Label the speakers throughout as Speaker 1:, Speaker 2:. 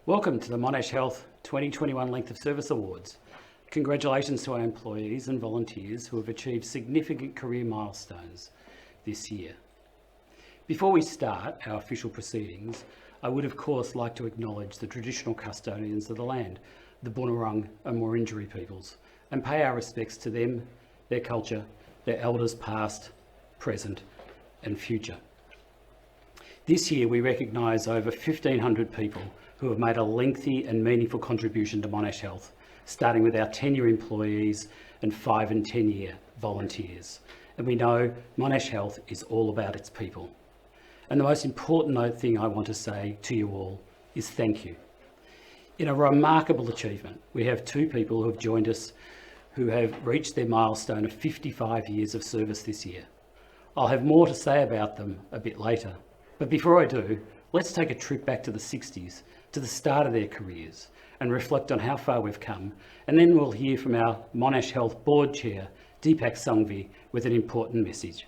Speaker 1: Welcome to the Monash Health 2021 Length of Service Awards. Congratulations to our employees and volunteers who have achieved significant career milestones this year. Before we start our official proceedings, I would of course like to acknowledge the traditional custodians of the land, the Bunurong and Wurundjeri peoples, and pay our respects to them, their culture, their elders past, present and future. This year we recognise over 1,500 people who have made a lengthy and meaningful contribution to Monash Health, starting with our 10-year employees and 5 and 10-year volunteers. And we know Monash Health is all about its people. And the most important thing I want to say to you all is thank you. In a remarkable achievement, we have 2 people who have joined us who have reached their milestone of 55 years of service this year. I'll have more to say about them a bit later, but before I do, let's take a trip back to the 60s, to the start of their careers, and reflect on how far we've come, and then we'll hear from our Monash Health Board Chair, Deepak Sanghvi, with an important message.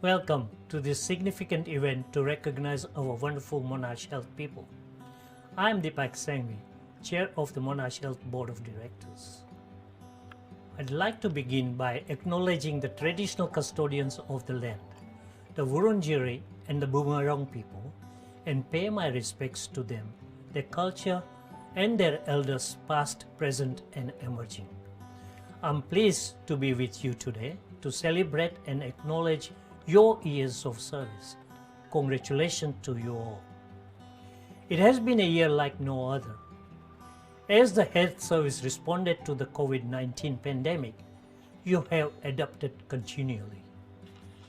Speaker 2: Welcome to this significant event to recognize our wonderful Monash Health people. I am Deepak Sangvi, Chair of the Monash Health Board of Directors. I'd like to begin by acknowledging the traditional custodians of the land, the Wurundjeri and the Boomerang people, and pay my respects to them, their culture, and their elders past, present, and emerging. I'm pleased to be with you today to celebrate and acknowledge your years of service. Congratulations to you all. It has been a year like no other. As the health service responded to the COVID-19 pandemic, you have adapted continually.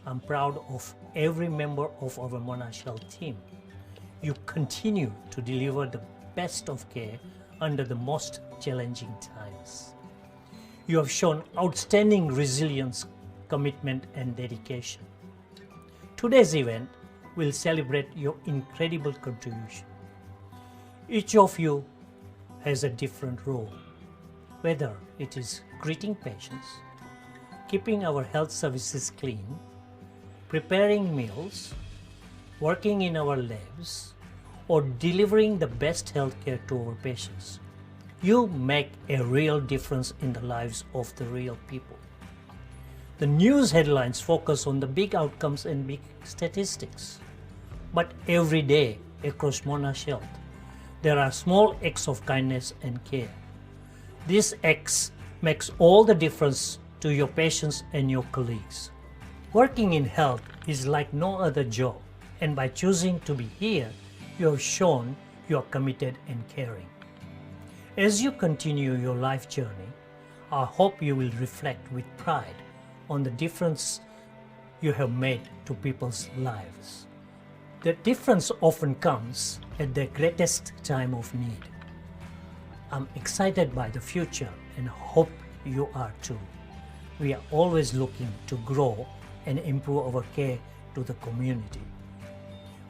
Speaker 2: I'm proud of every member of our Monash Health team. You continue to deliver the best of care under the most challenging times. You have shown outstanding resilience, commitment, and dedication. Today's event will celebrate your incredible contribution. Each of you has a different role, whether it is greeting patients, keeping our health services clean, preparing meals, working in our labs, or delivering the best healthcare to our patients. You make a real difference in the lives of the real people. The news headlines focus on the big outcomes and big statistics. But every day across Monash Health, there are small acts of kindness and care. These acts makes all the difference to your patients and your colleagues. Working in health is like no other job, and by choosing to be here, you have shown you are committed and caring. As you continue your life journey, I hope you will reflect with pride on the difference you have made to people's lives. The difference often comes at the greatest time of need. I'm excited by the future and hope you are too. We are always looking to grow and improve our care to the community.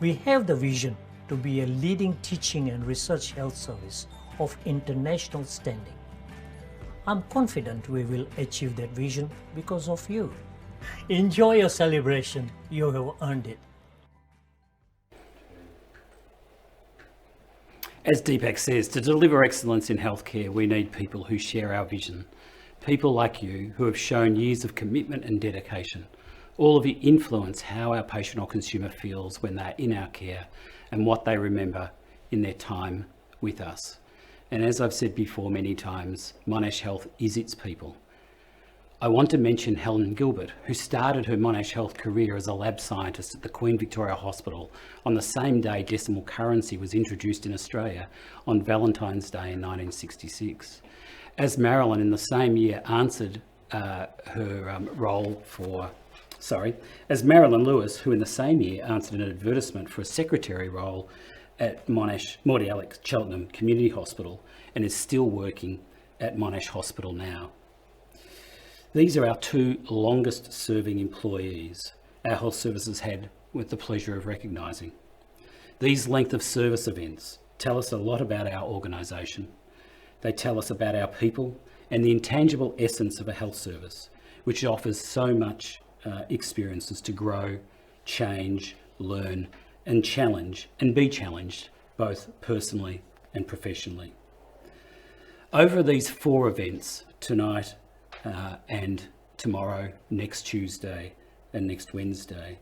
Speaker 2: We have the vision to be a leading teaching and research health service of international standing. I'm confident we will achieve that vision because of you. Enjoy your celebration. You have earned it.
Speaker 1: As Deepak says, to deliver excellence in healthcare, we need people who share our vision. People like you who have shown years of commitment and dedication. All of you influence how our patient or consumer feels when they're in our care and what they remember in their time with us. And as I've said before many times, Monash Health is its people. I want to mention Helen Gilbert, who started her Monash Health career as a lab scientist at the Queen Victoria Hospital on the same day decimal currency was introduced in Australia on Valentine's Day in 1966. As Marilyn in the same year answered as Marilyn Lewis, who in the same year answered an advertisement for a secretary role at Mordialloc Cheltenham Community Hospital and is still working at Monash Hospital now. These are our two longest serving employees our health services had with the pleasure of recognising. These length of service events tell us a lot about our organisation. They tell us about our people and the intangible essence of a health service, which offers so much experiences to grow, change, learn, and challenge and be challenged both personally and professionally. Over these 4 events, tonight and tomorrow, next Tuesday and next Wednesday,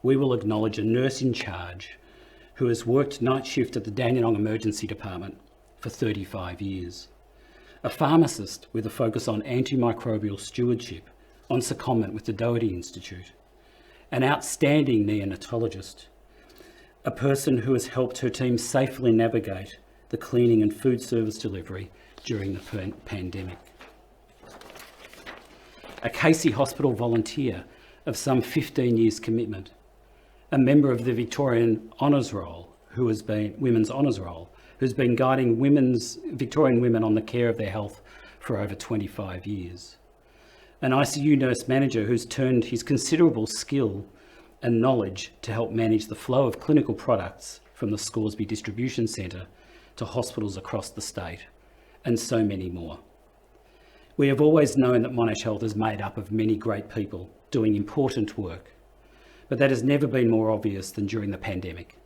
Speaker 1: we will acknowledge a nurse in charge who has worked night shift at the Dandenong Emergency Department for 35 years, a pharmacist with a focus on antimicrobial stewardship on secondment with the Doherty Institute, an outstanding neonatologist, a person who has helped her team safely navigate the cleaning and food service delivery during the pandemic, a Casey Hospital volunteer of some 15 years commitment, a member of the Victorian Honours Roll, Women's Honours Roll, who's been guiding Victorian women on the care of their health for over 25 years, an ICU nurse manager who's turned his considerable skill and knowledge to help manage the flow of clinical products from the Scoresby Distribution Centre to hospitals across the state, and so many more. We have always known that Monash Health is made up of many great people doing important work, but that has never been more obvious than during the pandemic.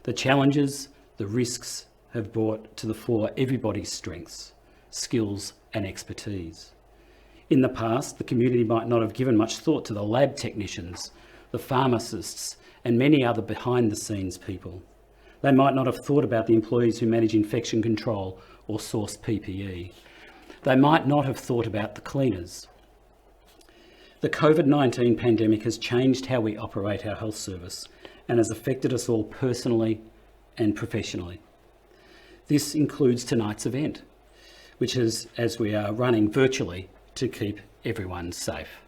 Speaker 1: The challenges, the risks have brought to the fore everybody's strengths, skills and expertise. In the past, the community might not have given much thought to the lab technicians, the pharmacists and many other behind-the-scenes people. They might not have thought about the employees who manage infection control or source PPE. They might not have thought about the cleaners. The COVID-19 pandemic has changed how we operate our health service and has affected us all personally and professionally. This includes tonight's event, which is as we are running virtually to keep everyone safe.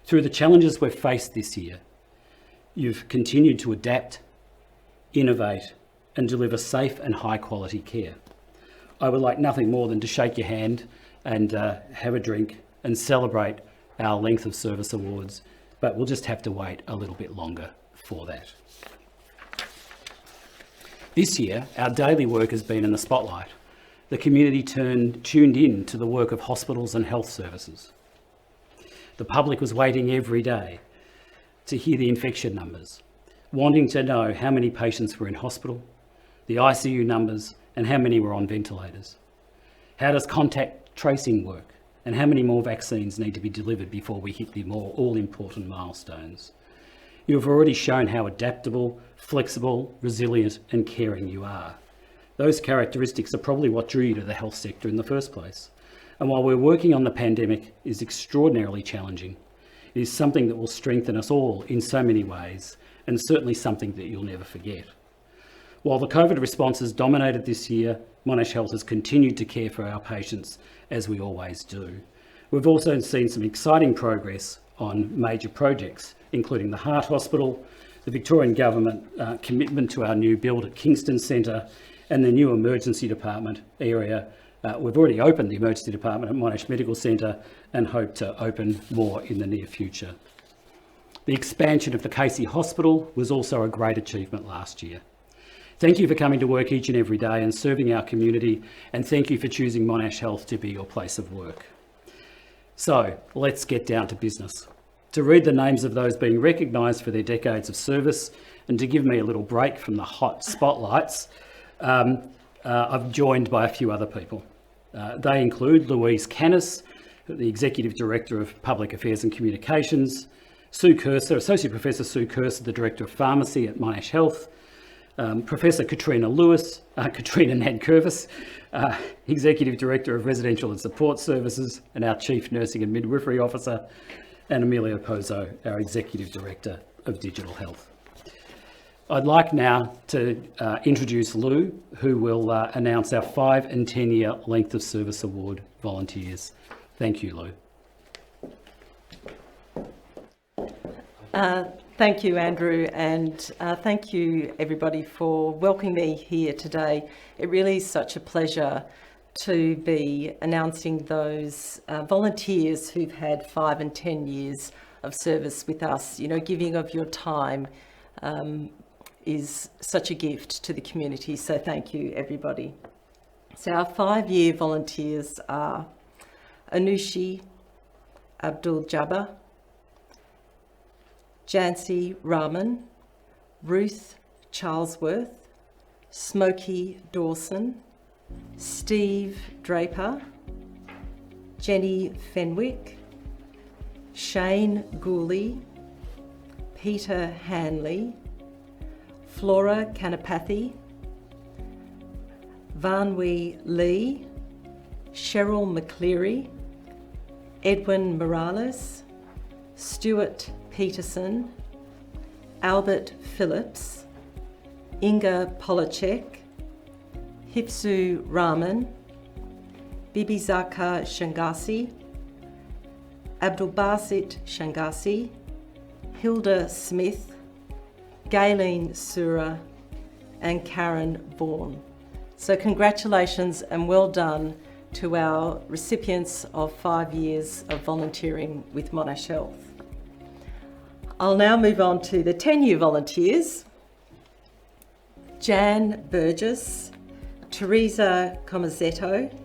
Speaker 1: Through the challenges we've faced this year, you've continued to adapt, innovate and deliver safe and high quality care. I would like nothing more than to shake your hand and have a drink and celebrate our Length of Service Awards, but we'll just have to wait a little bit longer for that. This year, our daily work has been in the spotlight. The community tuned in to the work of hospitals and health services. The public was waiting every day to hear the infection numbers, wanting to know how many patients were in hospital, the ICU numbers, and how many were on ventilators. How does contact tracing work? And how many more vaccines need to be delivered before we hit the all-important milestones? You have already shown how adaptable, flexible, resilient and caring you are. Those characteristics are probably what drew you to the health sector in the first place. And while we're working on the pandemic is extraordinarily challenging, it is something that will strengthen us all in so many ways, and certainly something that you'll never forget. While the COVID response has dominated this year, Monash Health has continued to care for our patients as we always do. We've also seen some exciting progress on major projects, including the Heart Hospital, the Victorian Government commitment to our new build at Kingston Centre and the new emergency department area. We've already opened the emergency department at Monash Medical Centre and hope to open more in the near future. The expansion of the Casey Hospital was also a great achievement last year. Thank you for coming to work each and every day and serving our community, and thank you for choosing Monash Health to be your place of work. So let's get down to business. To read the names of those being recognised for their decades of service and to give me a little break from the hot spotlights, I'm joined by a few other people. They include Louise Canis, the Executive Director of Public Affairs and Communications, Sue Cursor, Associate Professor Sue Cursor, the Director of Pharmacy at Monash Health, Professor Katrina Nankervis, Executive Director of Residential and Support Services and our Chief Nursing and Midwifery Officer, and Emilio Pozzo, our Executive Director of Digital Health. I'd like now to introduce Lou, who will announce our 5 and 10 year Length of Service Award volunteers. Thank you, Lou.
Speaker 3: Thank you, Andrew, and thank you everybody for welcoming me here today. It really is such a pleasure to be announcing those volunteers who've had 5 and 10 years of service with us. You know, giving of your time is such a gift to the community, so thank you everybody. So our 5-year volunteers are Anushi Abdul Jabbar, Jancy Rahman, Ruth Charlesworth, Smokey Dawson, Steve Draper, Jenny Fenwick, Shane Gooley, Peter Hanley, Flora Kanapathy, Vanwee Lee, Cheryl McCleary, Edwin Morales, Stuart Peterson, Albert Phillips, Inga Polacek, Hipsu Rahman, Bibizaka Shangasi, Abdulbasit Shangasi, Hilda Smith, Gayleen Sura, and Karen Vaughan. So congratulations and well done to our recipients of 5 years of volunteering with Monash Health. I'll now move on to the 10-year volunteers. Jan Burgess, Teresa Comazetto,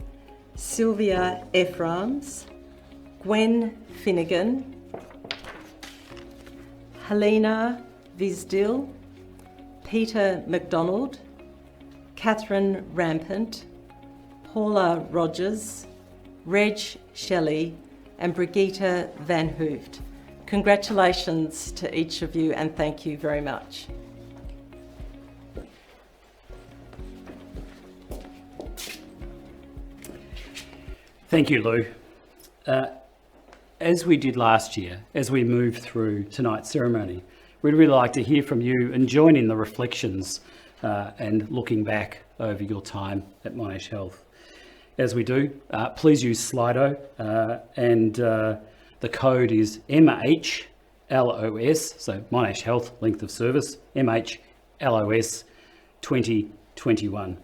Speaker 3: Sylvia Ephrams, Gwen Finnegan, Helena Visdil, Peter McDonald, Catherine Rampant, Paula Rogers, Reg Shelley, and Brigitte Van Hoeft. Congratulations to each of you and thank you very much.
Speaker 1: Thank you, Lou. As we did last year, as we move through tonight's ceremony, we'd really like to hear from you and join in the reflections and looking back over your time at Monash Health. As we do, please use Slido and the code is MHLOS, so Monash Health length of service, MHLOS 2021.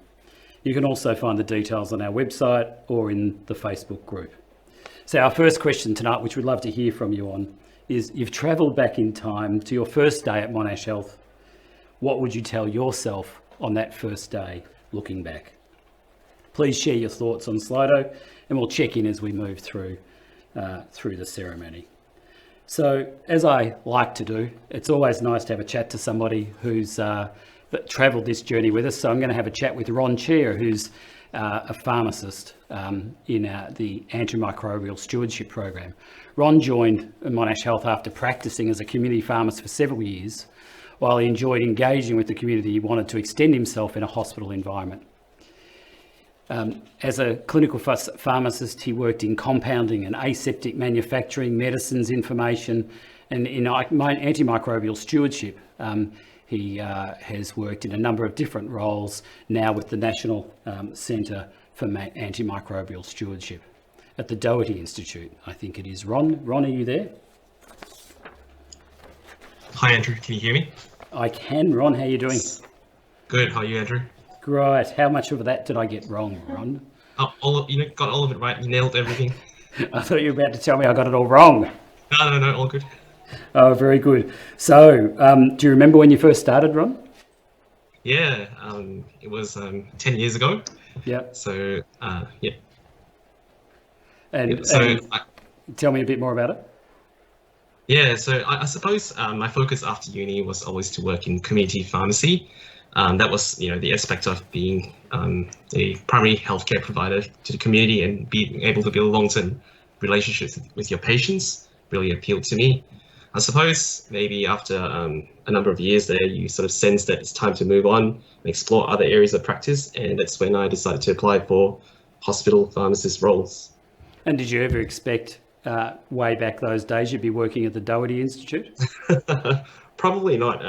Speaker 1: You can also find the details on our website or in the Facebook group. So our first question tonight, which we'd love to hear from you on, is you've travelled back in time to your first day at Monash Health. What would you tell yourself on that first day, looking back? Please share your thoughts on Slido and we'll check in as we move through the ceremony. So as I like to do, it's always nice to have a chat to somebody who's that travelled this journey with us. So I'm going to have a chat with Ron Chair, who's a pharmacist in the Antimicrobial Stewardship Program. Ron joined Monash Health after practising as a community pharmacist for several years. While he enjoyed engaging with the community, he wanted to extend himself in a hospital environment. As a clinical pharmacist, he worked in compounding and aseptic manufacturing, medicines information, and in antimicrobial stewardship. He has worked in a number of different roles now with the National Centre for Antimicrobial Stewardship at the Doherty Institute, I think it is. Ron, are you there?
Speaker 4: Hi, Andrew. Can you hear me?
Speaker 1: I can. Ron, how are you doing?
Speaker 4: Good. How are you, Andrew?
Speaker 1: Great. How much of that did I get wrong, Ron?
Speaker 4: You got all of it right. You nailed everything.
Speaker 1: I thought you were about to tell me I got it all wrong.
Speaker 4: No, all good.
Speaker 1: Oh, very good. So, do you remember when you first started, Ron?
Speaker 4: Yeah, it was 10 years ago.
Speaker 1: Yeah.
Speaker 4: So, yeah.
Speaker 1: And tell me a bit more about it.
Speaker 4: Yeah, so I suppose my focus after uni was always to work in community pharmacy. That was, the aspect of being a primary healthcare provider to the community and being able to build long-term relationships with your patients really appealed to me. I suppose maybe after a number of years there, you sort of sense that it's time to move on and explore other areas of practice, and that's when I decided to apply for hospital pharmacist roles.
Speaker 1: And did you ever expect way back those days you'd be working at the Doherty Institute?
Speaker 4: Probably not.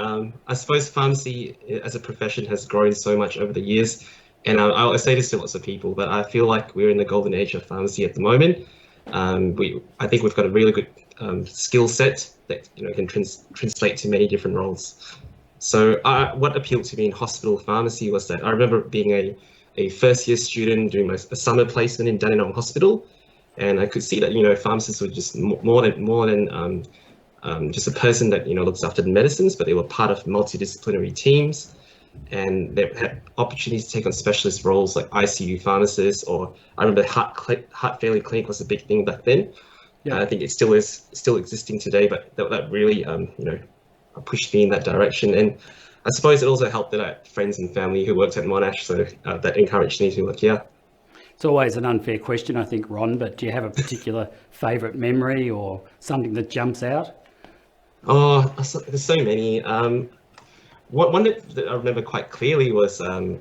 Speaker 4: I suppose pharmacy as a profession has grown so much over the years, and I say this to lots of people, but I feel like we're in the golden age of pharmacy at the moment. I think we've got a really good skill set that can translate to many different roles. So what appealed to me in hospital pharmacy was that I remember being a first-year student doing a summer placement in Dandenong Hospital, and I could see that pharmacists were just more than just a person that looks after the medicines, but they were part of multidisciplinary teams, and they had opportunities to take on specialist roles like ICU pharmacists, or I remember heart failure clinic was a big thing back then. Yeah. I think it still existing today, but that really pushed me in that direction. And I suppose it also helped that I had friends and family who worked at Monash, so that encouraged me to work here.
Speaker 1: It's always an unfair question, I think, Ron, but do you have a particular favourite memory or something that jumps out?
Speaker 4: Oh, there's so many. One that I remember quite clearly was a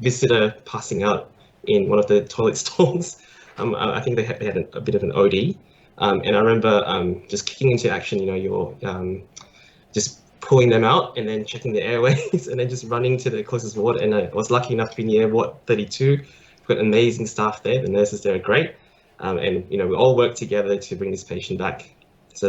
Speaker 4: visitor passing out in one of the toilet stalls. I think they had a bit of an OD, and I remember just kicking into action. You're just pulling them out and then checking the airways, and then just running to the closest ward. And I was lucky enough to be near Ward 32. We've got amazing staff there. The nurses there are great, and we all work together to bring this patient back. So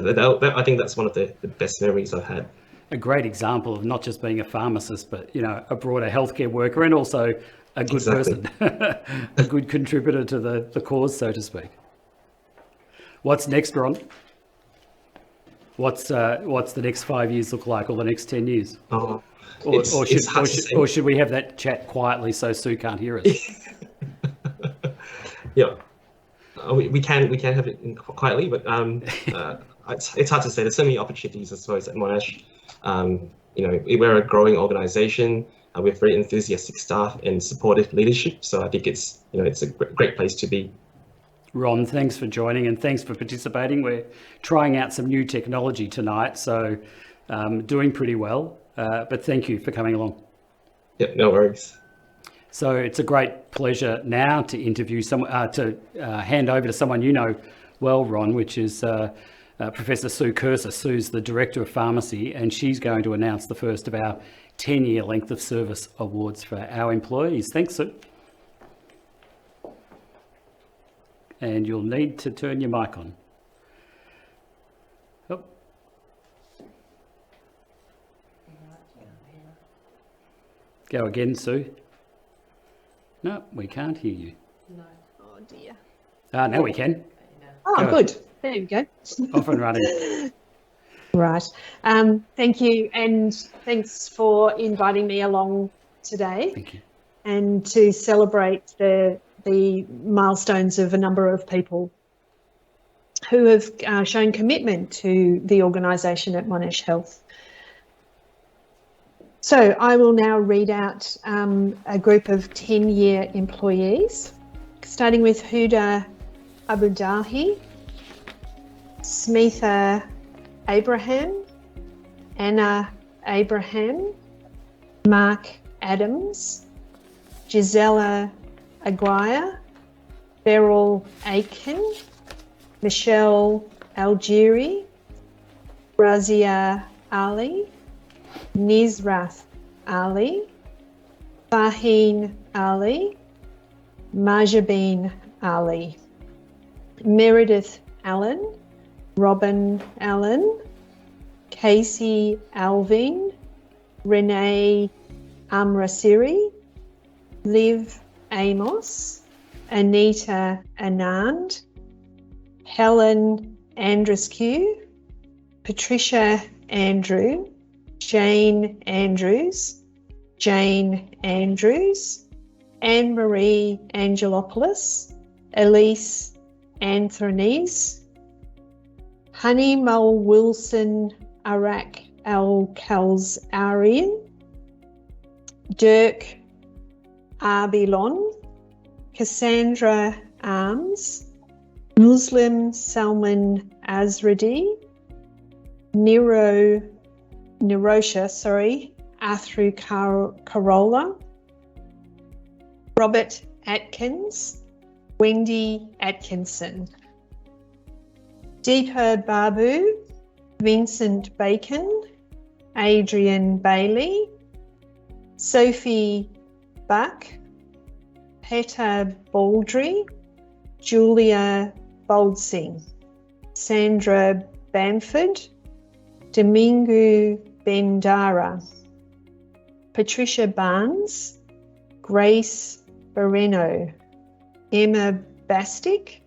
Speaker 4: I think that's one of the best memories I've had. A
Speaker 1: great example of not just being a pharmacist, but a broader healthcare worker and also a good person, a good contributor to the cause, so to speak. What's next, Ron? What's the next 5 years look like, or the next 10 years?
Speaker 4: Oh,
Speaker 1: or should we have that chat quietly so Sue can't hear us?
Speaker 4: Yeah. We can have it quietly, but it's hard to say. There's so many opportunities, I suppose, at Monash. We're a growing organisation with very enthusiastic staff and supportive leadership. So I think it's a great place to be.
Speaker 1: Ron, thanks for joining and thanks for participating. We're trying out some new technology tonight, so doing pretty well. But thank you for coming along.
Speaker 4: Yep, no worries.
Speaker 1: So it's a great pleasure now to interview hand over to someone you know well, Ron, which is Professor Sue Cursor. Sue's the Director of Pharmacy, and she's going to announce the first of our 10-year length of service awards for our employees. Thanks, Sue. And you'll need to turn your mic on. Oh. Go again, Sue. No, we can't hear you.
Speaker 5: No. Oh dear.
Speaker 1: Now we can.
Speaker 5: Oh,
Speaker 1: Go.
Speaker 5: good. There we go.
Speaker 1: Off and running.
Speaker 5: Right. Thank you, and thanks for inviting me along today.
Speaker 1: Thank you.
Speaker 5: And to celebrate the milestones of a number of people who have shown commitment to the organisation at Monash Health. So I will now read out a group of 10-year employees, starting with Huda Abudahi, Smitha Abraham, Anna Abraham, Mark Adams, Gisela Aguirre, Beryl Aiken, Michelle Algieri, Razia Ali, Nizrath Ali, Faheen Ali, Majabeen Ali, Meredith Allen, Robin Allen, Casey Alvin, Renee Amrasiri, Liv Amos, Anita Anand, Helen Andrescu, Patricia Andrew, Jane Andrews, Jane Andrews, Anne-Marie Angelopoulos, Elise Anthony's, Honeymull Wilson Arak Al-Kalzarian, Dirk Arbilon, Cassandra Arms, Muslim Salman Azradi, Nirosha, Athru Carola, Robert Atkins, Wendy Atkinson, Deepa Babu, Vincent Bacon, Adrian Bailey, Sophie Buck, Peter Baldry, Julia Boldsing, Sandra Bamford, Domingo Bendara, Patricia Barnes, Grace Barreno, Emma Bastick,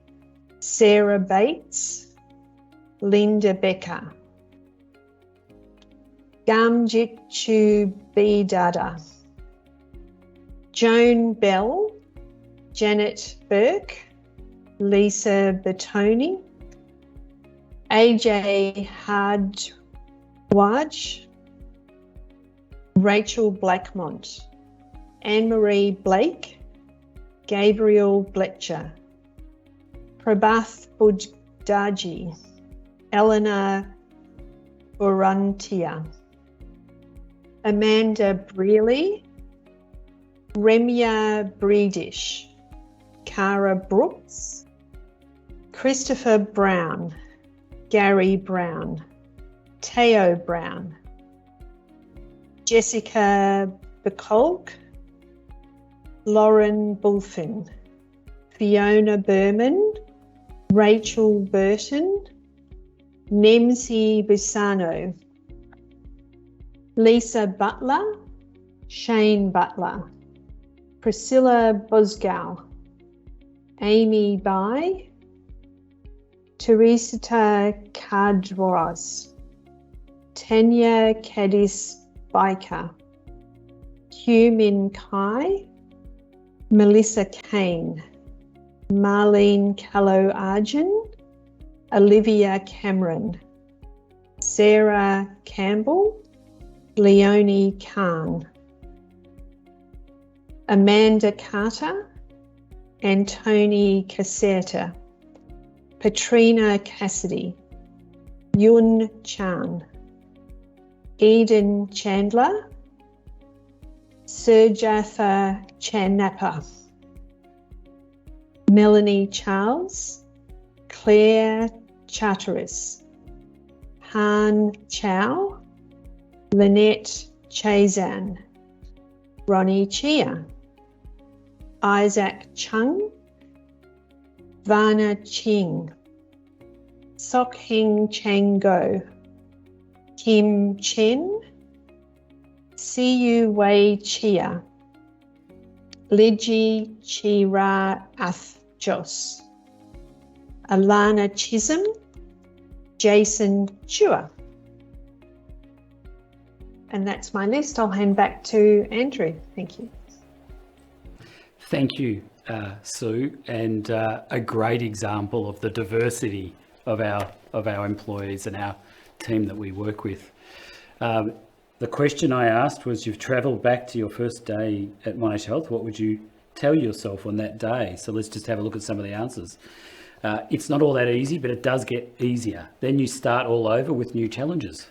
Speaker 5: Sarah Bates, Linda Becker, Gamjitchu Bidada, Joan Bell, Janet Burke, Lisa Bertoni, AJ Hardwaj, Rachel Blackmont, Anne-Marie Blake, Gabriel Bletcher, Prabhath Buddaji, Eleanor Burantia, Amanda Brearley, Remya Breedish, Cara Brooks, Christopher Brown, Gary Brown, Teo Brown, Jessica Bekolk, Lauren Bulfin, Fiona Berman, Rachel Burton, Nemsi Busano, Lisa Butler, Shane Butler, Priscilla Bosgow, Amy Bai, Teresa Kadros, Tanya Cadiz Biker, Hugh Min Kai, Melissa Kane, Marlene Callow Arjun, Olivia Cameron, Sarah Campbell, Leonie Khan, Amanda Carter, Antoni Caserta, Patrina Cassidy, Yun Chan, Eden Chandler, Surjatha Chanapa, Melanie Charles, Claire Charteris, Han Chow, Lynette Chazan, Ronnie Chia, Isaac Chung, Vana Ching, Sok Heng Chang Go, Kim Chen, Siyu Wei Chia, Liji Chira Athjos, Alana Chisholm, Jason Chua. And that's my list. I'll hand back to Andrew. Thank you.
Speaker 1: Thank you, Sue, and a great example of the diversity of our employees and our team that we work with. The question I asked was, you've travelled back to your first day at Monash Health, what would you tell yourself on that day? So let's just have a look at some of the answers. It's not all that easy, but it does get easier. Then you start all over with new challenges.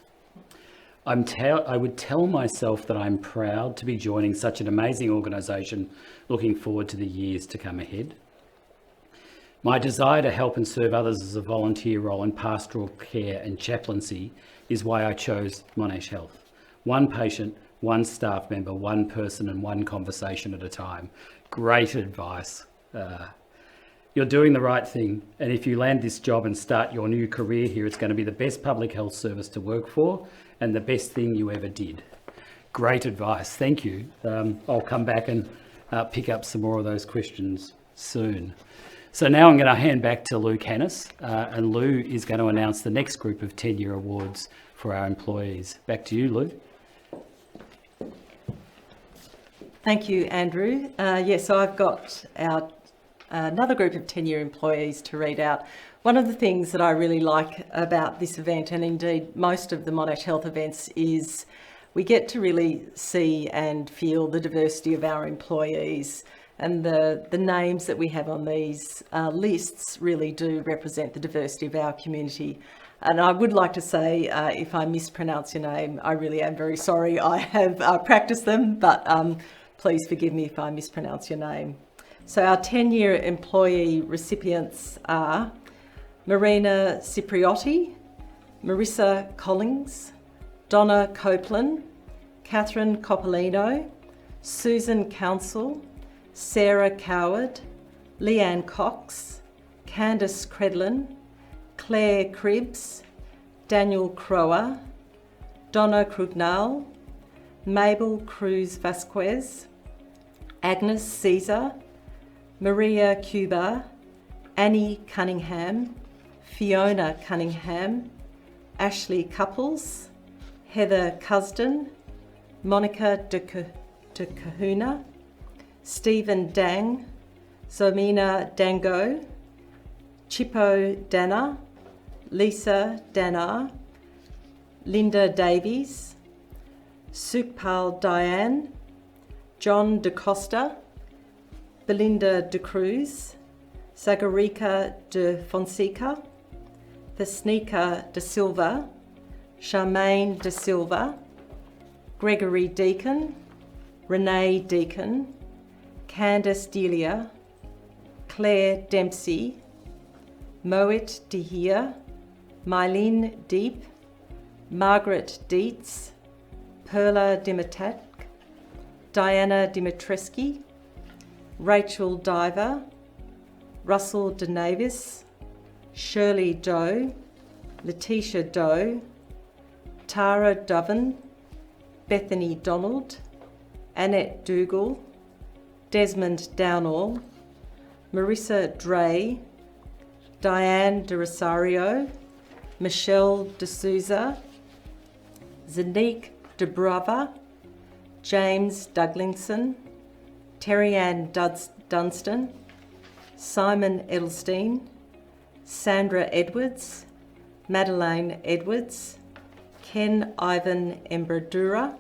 Speaker 1: I would tell myself that I'm proud to be joining such an amazing organisation, looking forward to the years to come ahead. My desire to help and serve others as a volunteer role in pastoral care and chaplaincy is why I chose Monash Health. One patient, one staff member, one person and one conversation at a time. Great advice. You're doing the right thing, and if you land this job and start your new career here, it's going to be the best public health service to work for and the best thing you ever did. Great advice, thank you. I'll come back and pick up some more of those questions soon. So now I'm going to hand back to Lou Canis, and Lou is going to announce the next group of tenure awards for our employees. Back to you, Lou.
Speaker 3: Thank you, Andrew. So I've got another group of tenure employees to read out. One of the things that I really like about this event, and indeed most of the Monash Health events, is we get to really see and feel the diversity of our employees, and the names that we have on these lists really do represent the diversity of our community. And I would like to say, if I mispronounce your name, I really am very sorry. I have practiced them, but please forgive me if I mispronounce your name. So our 10-year employee recipients are Marina Cipriotti, Marissa Collings, Donna Copeland, Catherine Coppolino, Susan Council, Sarah Coward, Leanne Cox, Candice Credlin, Claire Cribbs, Daniel Crower, Donna Crugnal, Mabel Cruz Vasquez, Agnes Caesar, Maria Cuba, Annie Cunningham, Fiona Cunningham, Ashley Couples, Heather Cusden, Monica de Kahuna, Stephen Dang, Zomina Dango, Chippo Dana, Lisa Danar, Linda Davies, Sukpal Diane, John De Costa, Belinda De Cruz, Zagarika De Fonseca, Thesnika De Silva, Charmaine De Silva, Gregory Deacon, Renee Deacon, Candice Delia, Claire Dempsey, Moet Dehia, Mylene Deep, Margaret Dietz, Perla Dimitak, Diana Dimitrescu, Rachel Diver, Russell DeNavis, Shirley Doe, Letitia Doe, Tara Doven, Bethany Donald, Annette Dougal, Desmond Downall, Marissa Dre, Diane De Rosario, Michelle De Souza, Zanique De Brava, James Douglinson, Terry-Ann Dunstan, Simon Edelstein, Sandra Edwards, Madeleine Edwards, Ken Ivan Embradura,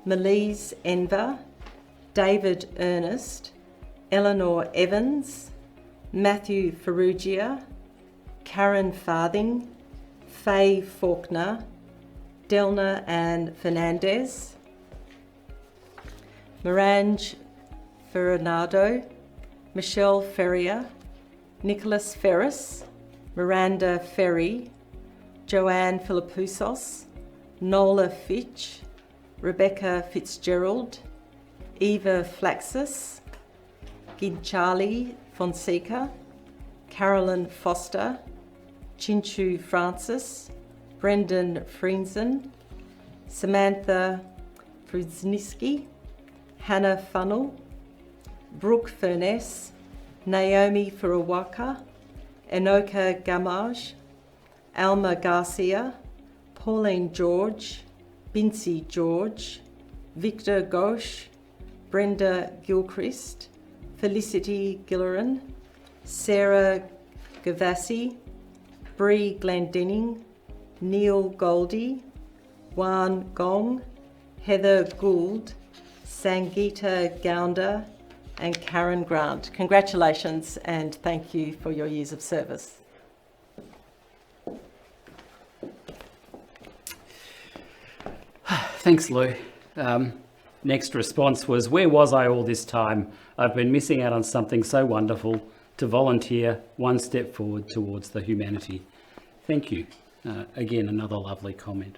Speaker 3: Melise Enver, David Ernest, Eleanor Evans, Matthew Ferrugia, Karen Farthing, Faye Faulkner, Delna Ann Fernandez, Mirange Ferranado, Michelle Ferrier, Nicholas Ferris, Miranda Ferry, Joanne Philippoussos, Nola Fitch, Rebecca Fitzgerald, Eva Flaxus, Ginchali Fonseca, Carolyn Foster, Chinchu Francis, Brendan Frienzen, Samantha Fruzniski, Hannah Funnel, Brooke Furness, Naomi Furuwaka, Enoka Gamage, Alma Garcia, Pauline George, Bincy George, Victor Ghosh, Brenda Gilchrist, Felicity Gilleran, Sarah Gavassi, Bree Glendinning, Neil Goldie, Juan Gong, Heather Gould, Sangeeta Gounder, and Karen Grant. Congratulations and thank you for your years of service.
Speaker 1: Thanks, Lou. Next response was, where was I all this time? I've been missing out on something so wonderful, to volunteer one step forward towards the humanity. Thank you. Again, another lovely comment.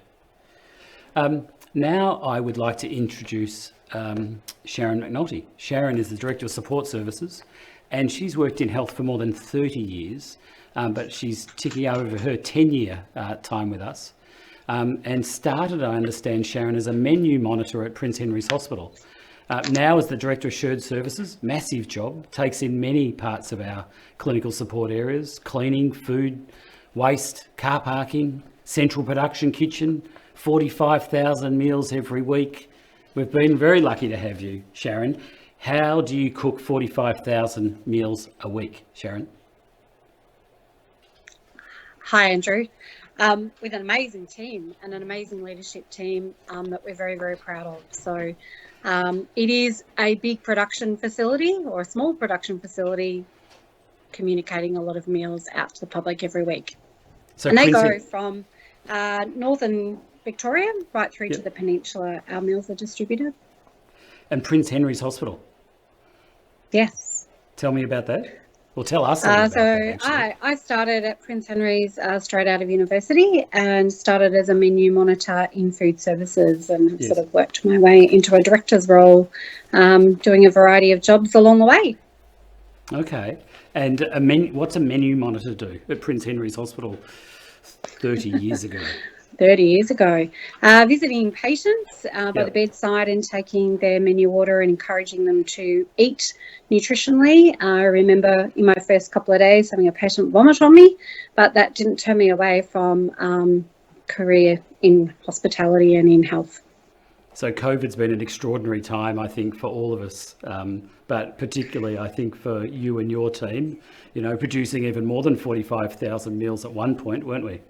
Speaker 1: Now I would like to introduce Sharon McNulty. Sharon is the Director of Support Services and she's worked in health for more than 30 years, but she's ticking over her 10-year time with us. And started, I understand, Sharon, as a menu monitor at Prince Henry's Hospital. Now as the Director of Shared Services, massive job, takes in many parts of our clinical support areas: cleaning, food, waste, car parking, central production kitchen, 45,000 meals every week. We've been very lucky to have you, Sharon. How do you cook 45,000 meals a week, Sharon?
Speaker 6: Hi, Andrew. With an amazing team and an amazing leadership team that we're very, very proud of. So it is a big production facility or a small production facility communicating a lot of meals out to the public every week. So and they go from northern Victoria right through to the peninsula. Our meals are distributed.
Speaker 1: And Prince Henry's Hospital?
Speaker 6: Yes.
Speaker 1: Tell me about that. Well, tell us about that, actually.
Speaker 6: I started at Prince Henry's straight out of university and started as a menu monitor in food services and sort of worked my way into a director's role, doing a variety of jobs along the way.
Speaker 1: Okay. And what's a menu monitor do at Prince Henry's Hospital 30 years ago?
Speaker 6: 30 years ago, visiting patients by the bedside and taking their menu order and encouraging them to eat nutritionally. I remember in my first couple of days having a patient vomit on me, but that didn't turn me away from career in hospitality and in health.
Speaker 1: So COVID's been an extraordinary time, I think, for all of us, but particularly, I think, for you and your team, you know, producing even more than 45,000 meals at one point, weren't we?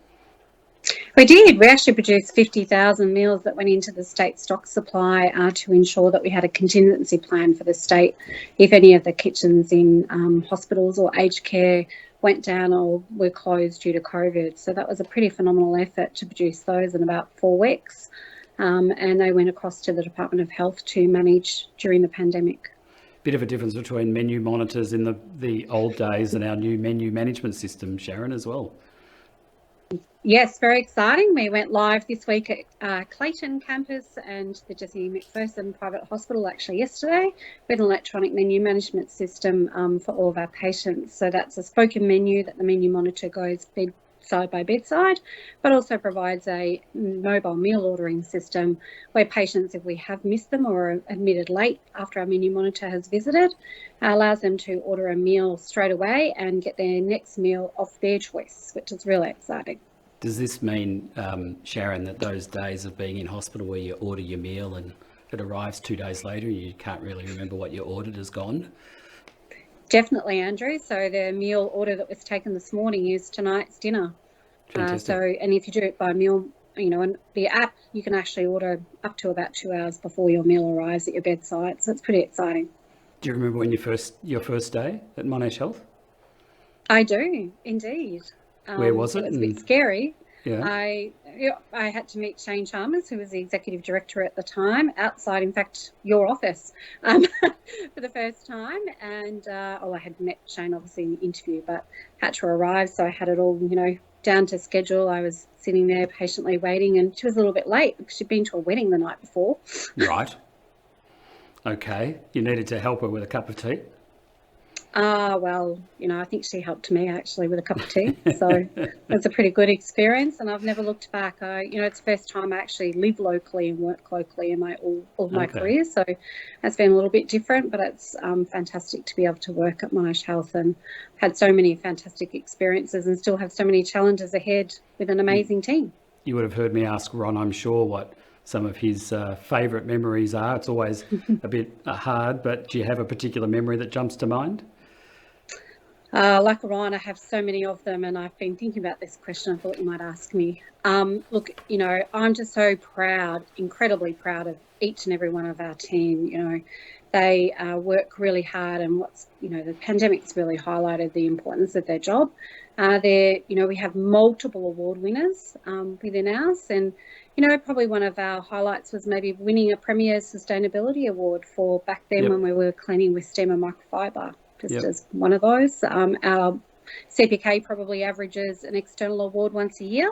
Speaker 6: We did. We actually produced 50,000 meals that went into the state stock supply to ensure that we had a contingency plan for the state if any of the kitchens in hospitals or aged care went down or were closed due to COVID. So that was a pretty phenomenal effort to produce those in about 4 weeks. And they went across to the Department of Health to manage during the pandemic.
Speaker 1: Bit of a difference between menu monitors in the old days and our new menu management system, Sharon, as well.
Speaker 6: Yes, very exciting. We went live this week at Clayton campus and the Jessie McPherson Private Hospital actually yesterday with an electronic menu management system for all of our patients. So that's a spoken menu that the menu monitor goes bedside by bedside, but also provides a mobile meal ordering system where patients, if we have missed them or are admitted late after our menu monitor has visited, allows them to order a meal straight away and get their next meal of their choice, which is really exciting.
Speaker 1: Does this mean, Sharon, that those days of being in hospital where you order your meal and it arrives 2 days later and you can't really remember what you ordered is gone?
Speaker 6: Definitely, Andrew. So the meal order that was taken this morning is tonight's dinner. And if you do it by meal on the app, you can actually order up to about 2 hours before your meal arrives at your bedside. So it's pretty exciting.
Speaker 1: Do you remember when your first day at Monash Health?
Speaker 6: I do, indeed.
Speaker 1: Where was it?
Speaker 6: It was a bit scary.
Speaker 1: Yeah.
Speaker 6: I had to meet Shane Chalmers, who was the executive director at the time, outside, in fact, your office for the first time. And I had met Shane obviously in the interview, but had to arrive, so I had it all, down to schedule. I was sitting there patiently waiting, and she was a little bit late because she'd been to a wedding the night before.
Speaker 1: Right. Okay. You needed to help her with a cup of tea?
Speaker 6: Well, I think she helped me actually with a cup of tea. So it was a pretty good experience, and I've never looked back. It's the first time I actually live locally and work locally in all of my career. So it's been a little bit different, but it's fantastic to be able to work at Monash Health and had so many fantastic experiences and still have so many challenges ahead with an amazing team.
Speaker 1: You would have heard me ask Ron, I'm sure, what some of his favourite memories are. It's always a bit hard, but do you have a particular memory that jumps to mind?
Speaker 6: Like Ryan, I have so many of them, and I've been thinking about this question. I thought you might ask me. Look, I'm just so proud, incredibly proud of each and every one of our team. They work really hard, and the pandemic's really highlighted the importance of their job. We have multiple award winners within ours, and probably one of our highlights was maybe winning a Premier Sustainability Award for back then when we were cleaning with stem and microfiber. As one of those. Our CPK probably averages an external award once a year.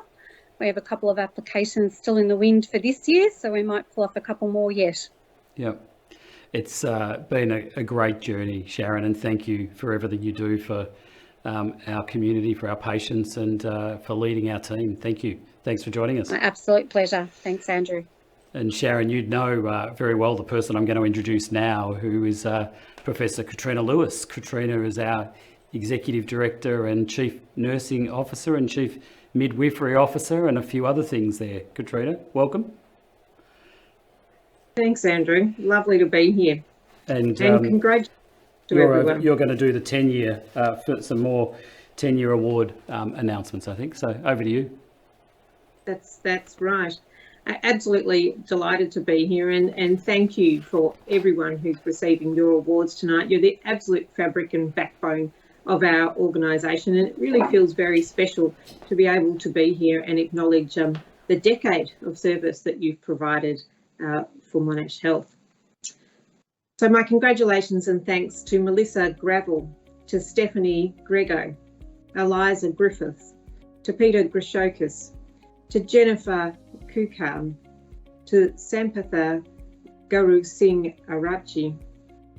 Speaker 6: We have a couple of applications still in the wind for this year, so we might pull off a couple more yet. Yeah.
Speaker 1: It's been a great journey, Sharon, and thank you for everything you do for our community, for our patients, and for leading our team. Thank you. Thanks for joining us.
Speaker 6: My absolute pleasure. Thanks, Andrew.
Speaker 1: And Sharon, you'd know very well the person I'm going to introduce now, who is Professor Katrina Lewis. Katrina is our Executive Director and Chief Nursing Officer and Chief Midwifery Officer and a few other things there. Katrina, welcome.
Speaker 7: Thanks, Andrew. Lovely to be here.
Speaker 1: And
Speaker 7: congratulations to everyone.
Speaker 1: You're going to do the 10-year, for some more 10-year award announcements, I think. So over to you.
Speaker 7: That's right. Absolutely delighted to be here, and thank you for everyone who's receiving your awards tonight. You're the absolute fabric and backbone of our organisation, and it really feels very special to be able to be here and acknowledge the decade of service that you've provided for Monash Health. So my congratulations and thanks to Melissa Gravel, to Stephanie Grego, Eliza Griffiths, to Peter Grishokis, to Jennifer Kukam, to Sampatha Guru Singh Arachi,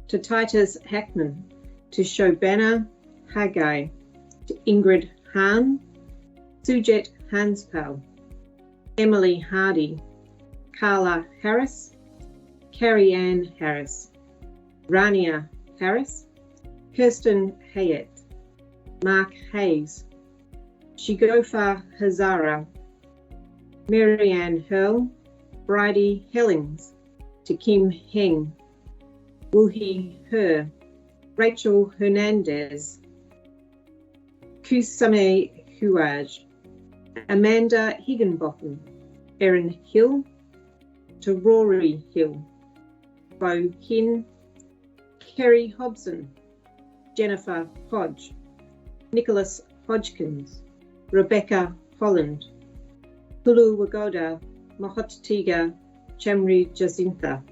Speaker 7: to Titus Hackman, to Shobana Hagai, to Ingrid Hahn, Sujet Hanspal, Emily Hardy, Carla Harris, Carrie Ann Harris, Rania Harris, Kirsten Hayet, Mark Hayes, Shigofa Hazara, Marianne Hurl, Bridie Hellings, to Kim Heng, Wuhi Her, Rachel Hernandez, Kusame Huaj, Amanda Higginbotham, Erin Hill, to Rory Hill, Bo Hin, Kerry Hobson, Jennifer Hodge, Nicholas Hodgkins, Rebecca Holland, Hulu Wagoda, Mahottiga Chamri Jacintha,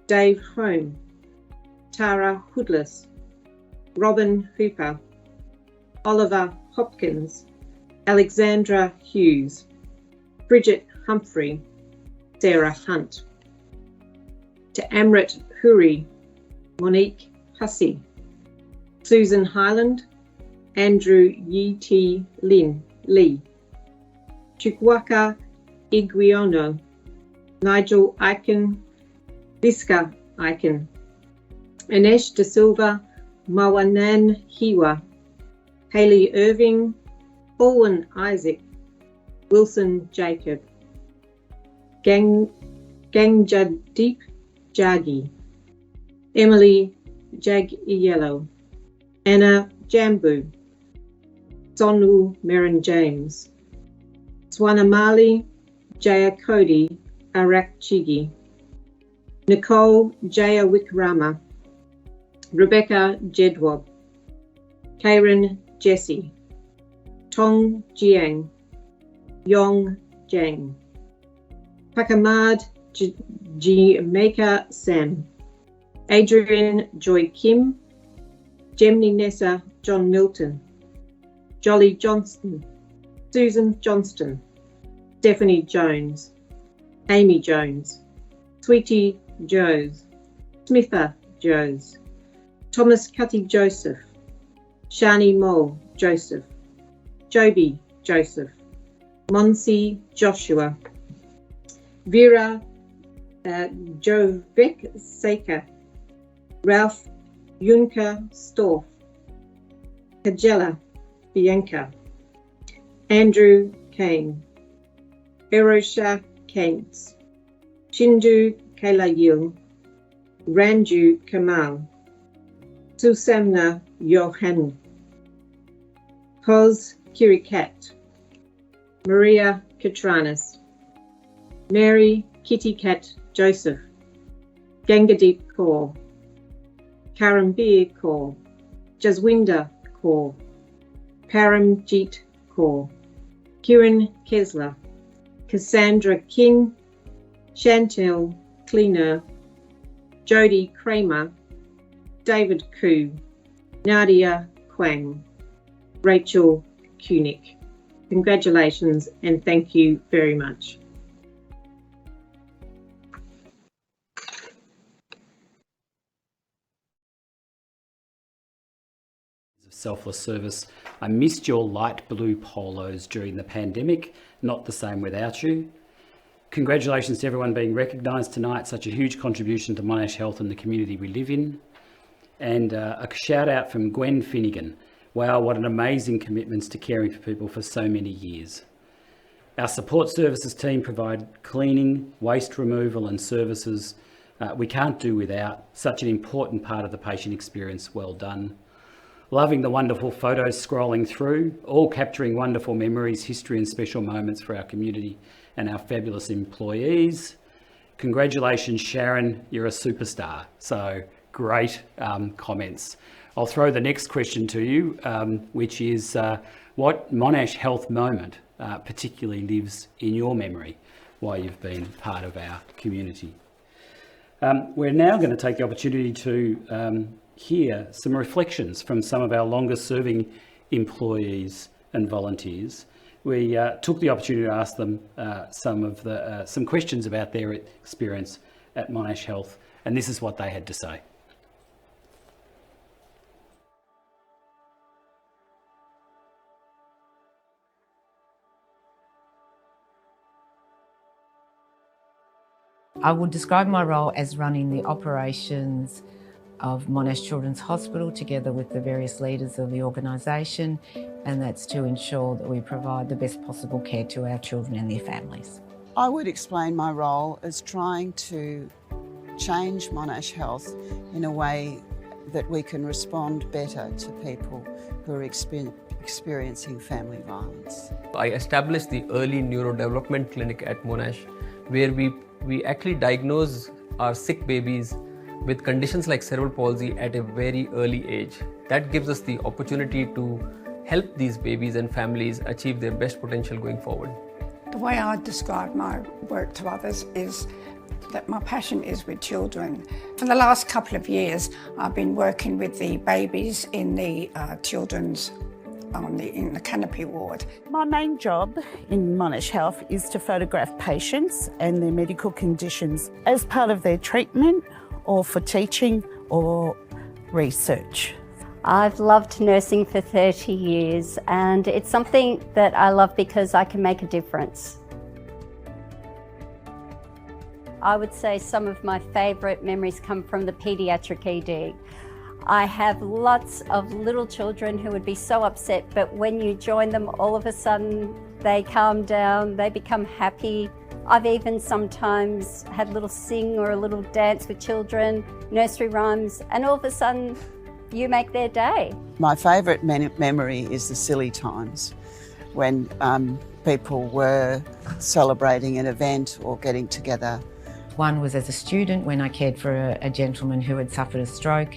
Speaker 7: Dave Home, Tara Hoodless, Robin Hooper, Oliver Hopkins, Alexandra Hughes, Bridget Humphrey, Sarah Hunt, to Amrit Huri, Monique Hussey, Susan Highland, Andrew Yi-T Lin Lee, Chukwaka Iguiono, Nigel Aiken, Visca Aiken, Anesh De Silva, Mawanan Hiwa, Hayley Irving, Owen Isaac, Wilson Jacob, Gangjadeep Jagi, Emily Jagiello, Anna Jambu, Sonu Merin James, Swanamali Jayakodi Arakchigi, Nicole Jayawikrama, Rebecca Jedwab, Karen Jesse, Tong Jiang, Yong Jiang, Pakamad Jamaica Sam, Adrian Joy Kim, Gemini Nessa John Milton, Jolly Johnston, Susan Johnston, Stephanie Jones, Amy Jones, Sweetie Joes, Smitha Joes, Thomas Cutty Joseph, Shani Mole Joseph, Joby Joseph, Monsi Joshua, Vera Jovek Saker, Ralph Yunka Storff, Kajela Bianca, Andrew Kane, Erosha Kaints, Shindu Kailayil, Ranju Kamal, Susamna Johan, Koz Kirikat, Maria Katranis, Mary Kitty Cat Joseph, Gangadeep Kaur, Karambir Kaur, Jaswinder Kaur, Paramjeet Kaur, Kiran Kesler, Cassandra King, Chantel Cleaner, Jody Kramer, David Koo, Nadia Kwang, Rachel Kunick. Congratulations and thank you very much.
Speaker 1: Selfless service. I missed your light blue polos during the pandemic, not the same without you. Congratulations to everyone being recognised tonight, such a huge contribution to Monash Health and the community we live in. And a shout out from Gwen Finnegan. Wow, what an amazing commitment to caring for people for so many years. Our support services team provide cleaning, waste removal and services we can't do without. Such an important part of the patient experience. Well done. Loving the wonderful photos scrolling through, all capturing wonderful memories, history and special moments for our community and our fabulous employees. Congratulations, Sharon, you're a superstar. So great comments. I'll throw the next question to you, which is what Monash Health moment particularly lives in your memory while you've been part of our community? We're now going to take the opportunity to hear some reflections from some of our longest serving employees and volunteers. We took the opportunity to ask them some questions about their experience at Monash Health, and this is what they had to say.
Speaker 8: I would describe my role as running the operations of Monash Children's Hospital together with the various leaders of the organisation, and that's to ensure that we provide the best possible care to our children and their families.
Speaker 9: I would explain my role as trying to change Monash Health in a way that we can respond better to people who are experiencing family violence.
Speaker 10: I established the early neurodevelopment clinic at Monash, where we actually diagnose our sick babies with conditions like cerebral palsy at a very early age. That gives us the opportunity to help these babies and families achieve their best potential going forward.
Speaker 11: The way I describe my work to others is that my passion is with children. For the last couple of years, I've been working with the babies in the children's in the canopy ward.
Speaker 12: My main job in Monash Health is to photograph patients and their medical conditions as part of their treatment or for teaching or research.
Speaker 13: I've loved nursing for 30 years and it's something that I love because I can make a difference. I would say some of my favourite memories come from the paediatric ED. I have lots of little children who would be so upset, but when you join them, all of a sudden they calm down, they become happy. I've even sometimes had a little sing or a little dance with children, nursery rhymes, and all of a sudden you make their day.
Speaker 9: My favourite memory is the silly times, when people were celebrating an event or getting together.
Speaker 8: One was as a student when I cared for a gentleman who had suffered a stroke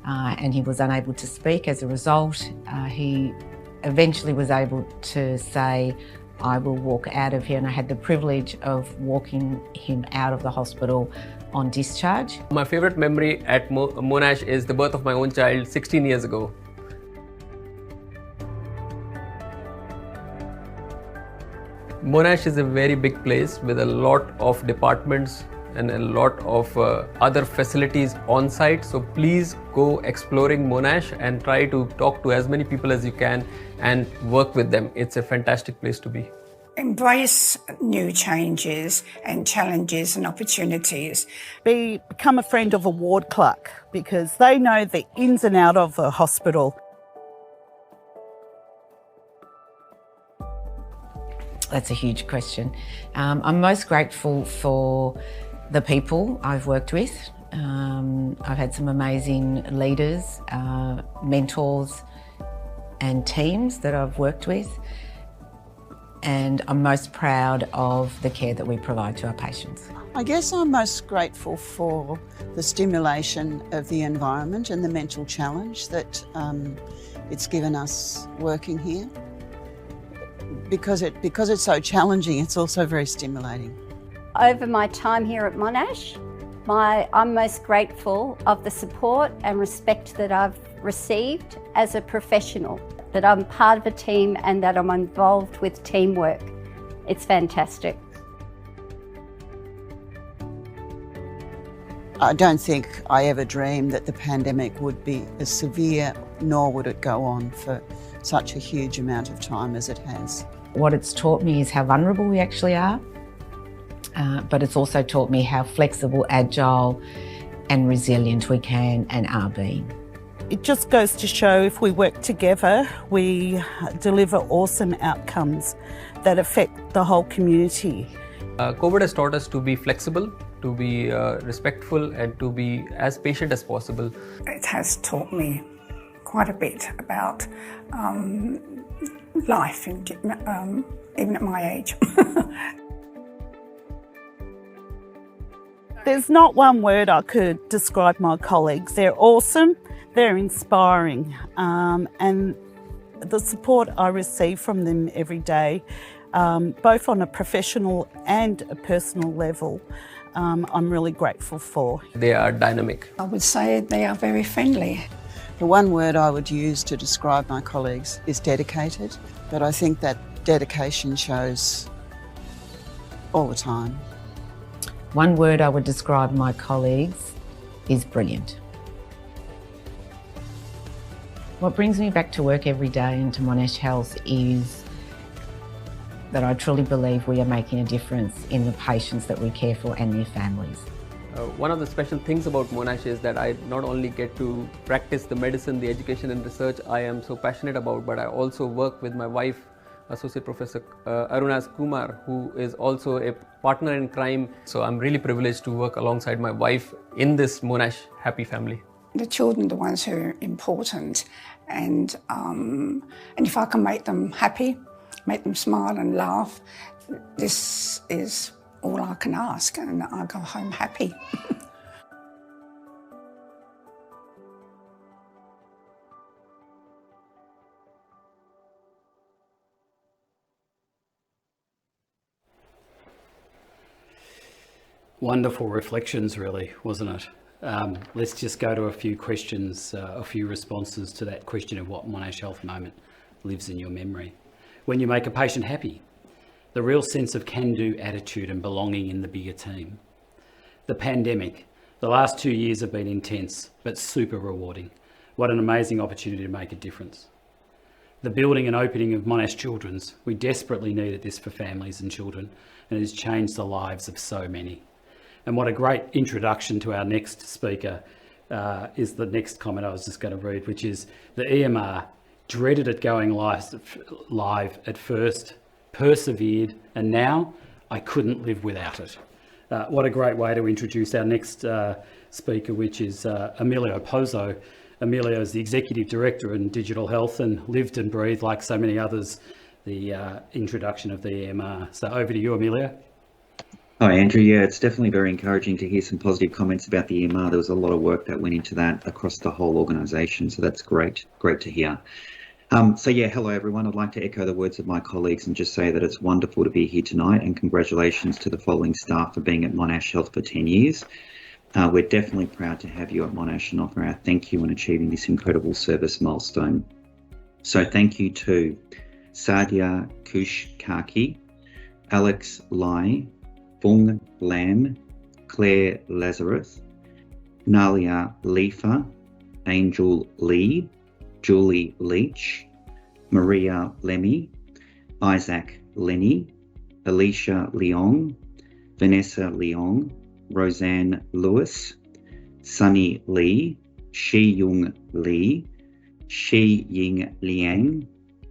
Speaker 8: and he was unable to speak. As a result, he eventually was able to say, I will walk out of here, and I had the privilege of walking him out of the hospital on discharge.
Speaker 10: My favourite memory at Monash is the birth of my own child 16 years ago. Monash is a very big place with a lot of departments and a lot of other facilities on site. So please go exploring Monash and try to talk to as many people as you can and work with them. It's a fantastic place to be.
Speaker 11: Embrace new changes and challenges and opportunities.
Speaker 12: Become a friend of a ward clerk because they know the ins and outs of the hospital.
Speaker 8: That's a huge question. I'm most grateful for the people I've worked with. I've had some amazing leaders, mentors and teams that I've worked with. And I'm most proud of the care that we provide to our patients.
Speaker 9: I guess I'm most grateful for the stimulation of the environment and the mental challenge that it's given us working here. Because it's so challenging, it's also very stimulating.
Speaker 13: Over my time here at Monash, I'm most grateful of the support and respect that I've received as a professional, that I'm part of a team and that I'm involved with teamwork. It's fantastic.
Speaker 9: I don't think I ever dreamed that the pandemic would be as severe, nor would it go on for such a huge amount of time as it has.
Speaker 8: What it's taught me is how vulnerable we actually are, but it's also taught me how flexible, agile and resilient we can and are being.
Speaker 12: It just goes to show if we work together, we deliver awesome outcomes that affect the whole community.
Speaker 10: COVID has taught us to be flexible, to be respectful and to be as patient as possible.
Speaker 11: It has taught me quite a bit about life, even at my age.
Speaker 12: There's not one word I could describe my colleagues. They're awesome, they're inspiring, and the support I receive from them every day, both on a professional and a personal level, I'm really grateful for.
Speaker 10: They are dynamic.
Speaker 11: I would say they are very friendly.
Speaker 9: The one word I would use to describe my colleagues is dedicated, but I think that dedication shows all the time.
Speaker 8: One word I would describe my colleagues is brilliant. What brings me back to work every day and to Monash Health is that I truly believe we are making a difference in the patients that we care for and their families.
Speaker 10: One of the special things about Monash is that I not only get to practice the medicine, the education and research I am so passionate about, but I also work with my wife, Associate Professor Arunas Kumar, who is also a partner in crime. So I'm really privileged to work alongside my wife in this Monash happy family.
Speaker 11: The children are the ones who are important, and if I can make them happy, make them smile and laugh, this is all I can ask, and I go home happy.
Speaker 1: Wonderful reflections, really, wasn't it? Let's just go to a few questions, a few responses to that question of what Monash Health moment lives in your memory. When you make a patient happy, the real sense of can-do attitude and belonging in the bigger team. The pandemic, the last 2 years have been intense, but super rewarding. What an amazing opportunity to make a difference. The building and opening of Monash Children's, we desperately needed this for families and children, and it has changed the lives of so many. And what a great introduction to our next speaker is the next comment I was just going to read, which is the EMR dreaded it going live at first, persevered, and now I couldn't live without it. What a great way to introduce our next speaker, which is Emilio Pozzo. Emilio is the Executive Director in Digital Health and lived and breathed, like so many others, the introduction of the EMR. So over to you, Amelia.
Speaker 14: Hi, Andrew. Yeah, it's definitely very encouraging to hear some positive comments about the EMR. There was a lot of work that went into that across the whole organisation, so that's great to hear. So yeah, hello everyone. I'd like to echo the words of my colleagues and just say that it's wonderful to be here tonight, and congratulations to the following staff for being at Monash Health for 10 years. We're definitely proud to have you at Monash and offer our thank you on achieving this incredible service milestone. So thank you to Sadia Kushkaki, Alex Lai, Fung Lam, Claire Lazarus, Nalia Leifa, Angel Lee, Julie Leach, Maria Lemmy, Isaac Lenny, Alicia Leong, Vanessa Leong, Roseanne Lewis, Sunny Lee, Shi Yung Lee, Shi Ying Liang,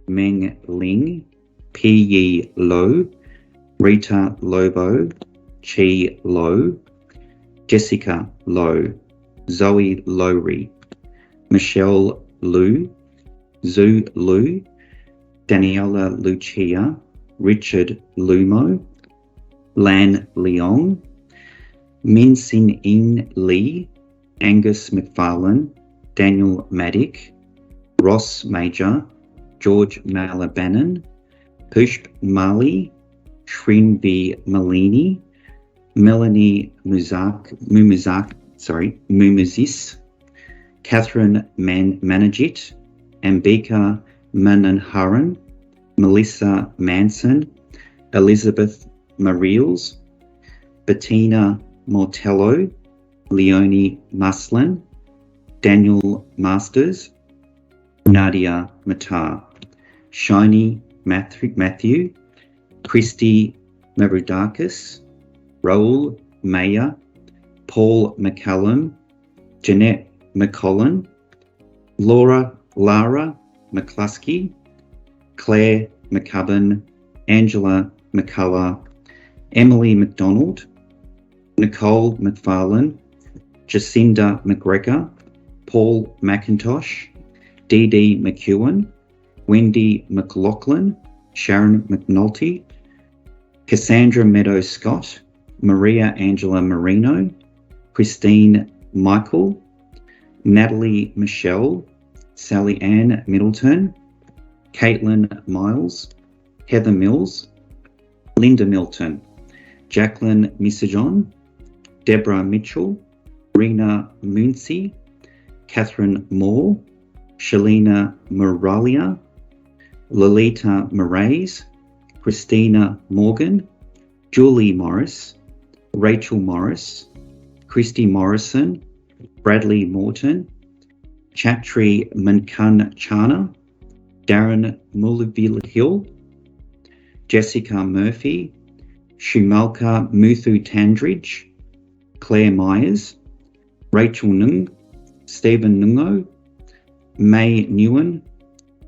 Speaker 14: Meng Ling, Pi Yi Lo, Rita Lobo, Chi Lo, Jessica Lo, Zoe Lowry, Michelle Lu, Zhu Lu, Daniela Lucia, Richard Lumo, Lan Leong, Min Sin In Lee, Angus McFarlane, Daniel Maddick, Ross Major, George Malabanan, Pushp Mali, Shrinvi Malini, Melanie Mumuzis, Catherine Manajit, Ambika Mananharan, Melissa Manson, Elizabeth Mariels, Bettina Mortello, Leonie Maslin, Daniel Masters, Nadia Matar, Shiny Matthew, Christy Mavrudakis, Raoul Mayer, Paul McCallum, Jeanette McCollin, Lara McCluskey, Claire McCubbin, Angela McCullough, Emily McDonald, Nicole McFarlane, Jacinda McGregor, Paul McIntosh, Dee Dee McEwen, Wendy McLaughlin, Sharon McNulty, Cassandra Meadows Scott, Maria Angela Marino, Christine Michael, Natalie Michelle, Sally Ann Middleton, Caitlin Miles, Heather Mills, Linda Milton, Jacqueline Misajon, Deborah Mitchell, Rena Muncy, Catherine Moore, Shalina Muralia, Lolita Moraes, Christina Morgan, Julie Morris, Rachel Morris, Christy Morrison, Bradley Morton, Chatri Mankun Chana, Darren Mullaville Hill, Jessica Murphy, Shumalka Muthu Tandridge, Claire Myers, Rachel Nung, Stephen Nungo, May Newen,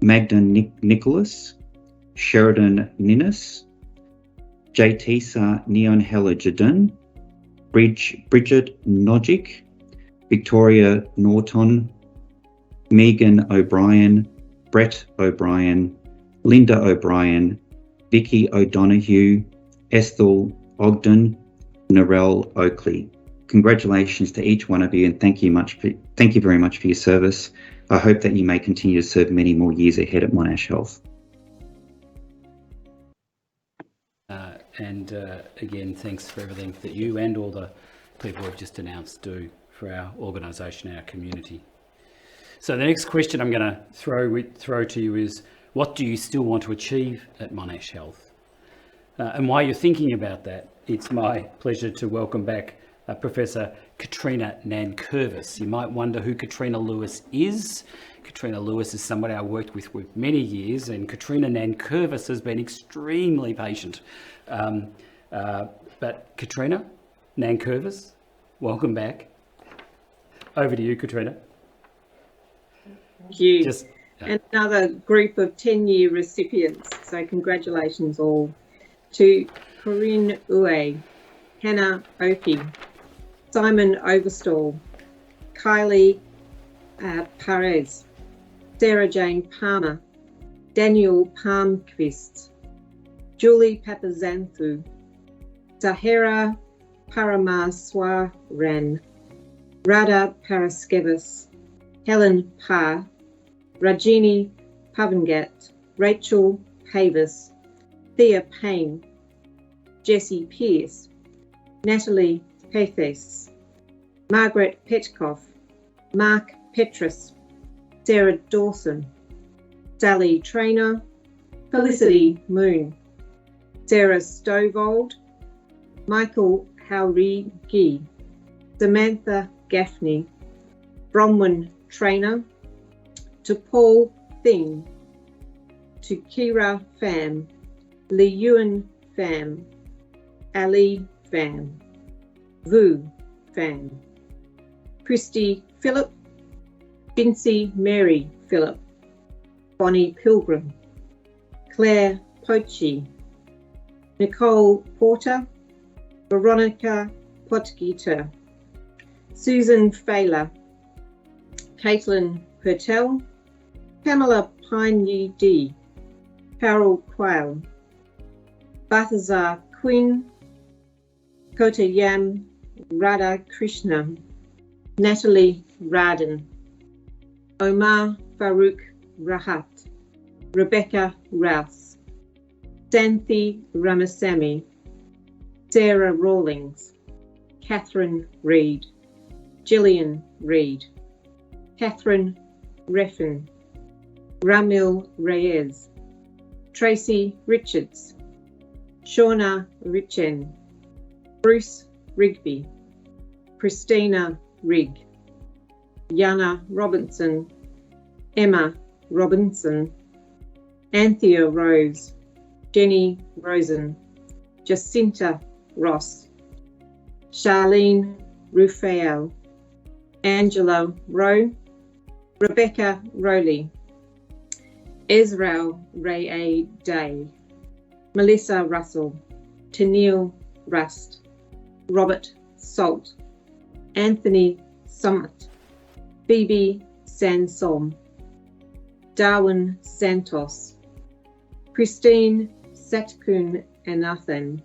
Speaker 14: Magda Nicholas, Sheridan Ninnis, Jatisa Neon Hella Jadun, Bridget Nojic, Victoria Norton, Megan O'Brien, Brett O'Brien, Linda O'Brien, Vicky O'Donoghue, Ethel Ogden, Narelle Oakley. Congratulations to each one of you, and thank you very much for your service. I hope that you may continue to serve many more years ahead at Monash Health.
Speaker 1: Again, thanks for everything that you and all the people we've just announced do for our organisation, our community. So the next question I'm going to throw to you is, what do you still want to achieve at Monash Health? And while you're thinking about that, it's my pleasure to welcome back Professor Katrina Nankervis. You might wonder who Katrina Lewis is. Katrina Lewis is somebody I worked with for many years, and Katrina Nankervis has been extremely patient. But Katrina Nankervis, welcome back. Over to you, Katrina.
Speaker 7: Thank you. Another group of 10-year recipients, so congratulations all. To Corinne Uwe, Hannah Opie, Simon Overstall, Kylie Perez, Sarah Jane Palmer, Daniel Palmquist, Julie Papazanthu, Sahara Paramaswaran, Radha Paraskevas, Helen Parr, Rajini Pavangat, Rachel Pavis, Thea Payne, Jessie Pearce, Natalie Pathes, Margaret Petkoff, Mark Petrus, Sarah Dawson, Sally Traynor, Felicity Moon, Sarah Stovold, Michael Haurigi, Samantha Gaffney, Bronwyn Traynor, to Paul Thing, to Kira Pham, Lee Ewan Pham, Ali Pham, Vu Pham, Christy Phillip, Vincy Mary Phillip, Bonnie Pilgrim, Claire Pochi, Nicole Porter, Veronica Potgieter, Susan Failer, Caitlin Pertel, Pamela Piney D, Carol Quayle, Balthazar Quinn, Kotayam Radha Krishna, Natalie Radin, Omar Farouk Rahat, Rebecca Rouse, Santhi Ramasamy, Sarah Rawlings, Catherine Reid, Gillian Reid, Catherine Reffin, Ramil Reyes, Tracy Richards, Shauna Richen, Bruce Rigby, Christina Rigg, Yana Robinson, Emma Robinson, Anthea Rose, Jenny Rosen, Jacinta Ross, Charlene Rufael, Angela Rowe, Rebecca Rowley, Israel Ray A. Day, Melissa Russell, Tennille Rust, Robert Salt, Anthony Summit, Phoebe Sansom, Darwin Santos, Christine Satkun Anathan,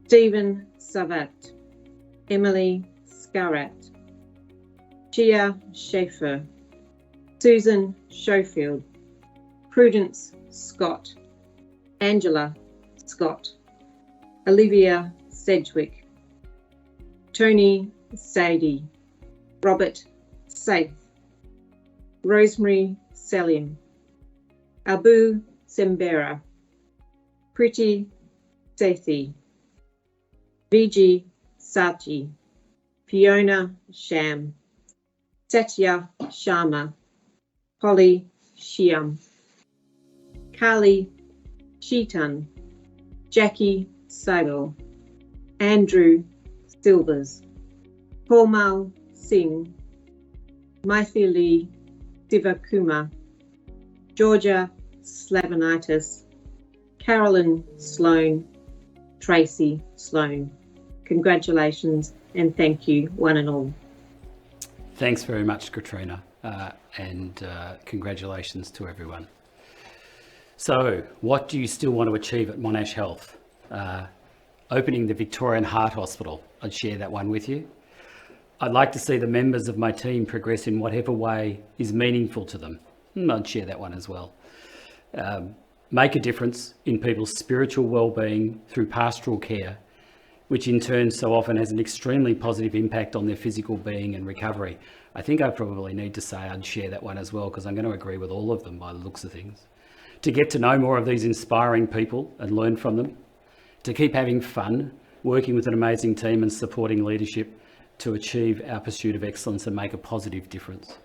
Speaker 7: Stephen Savat, Emily Scarrat, Gia Schaefer, Susan Schofield, Prudence Scott, Angela Scott, Olivia Sedgwick, Tony Sadie, Robert Saith, Rosemary Selim, Abu Sembera, Pretty Sethi, Viji Sachi, Fiona Sham, Satya Sharma, Polly Shiam, Kali Sheetan, Jackie Saigal, Andrew Silvers, Kormal Singh, Maithili Sivakumar, Georgia Slavonitis, Carolyn Sloan, Tracy Sloan. Congratulations and thank you, one and all.
Speaker 1: Thanks very much, Katrina, and congratulations to everyone. So, what do you still want to achieve at Monash Health? Opening the Victorian Heart Hospital, I'd share that one with you. I'd like to see the members of my team progress in whatever way is meaningful to them. I'd share that one as well. Make a difference in people's spiritual well-being through pastoral care, which in turn so often has an extremely positive impact on their physical being and recovery. I think I probably need to say I'd share that one as well, because I'm going to agree with all of them by the looks of things. To get to know more of these inspiring people and learn from them. To keep having fun, working with an amazing team and supporting leadership to achieve our pursuit of excellence and make a positive difference.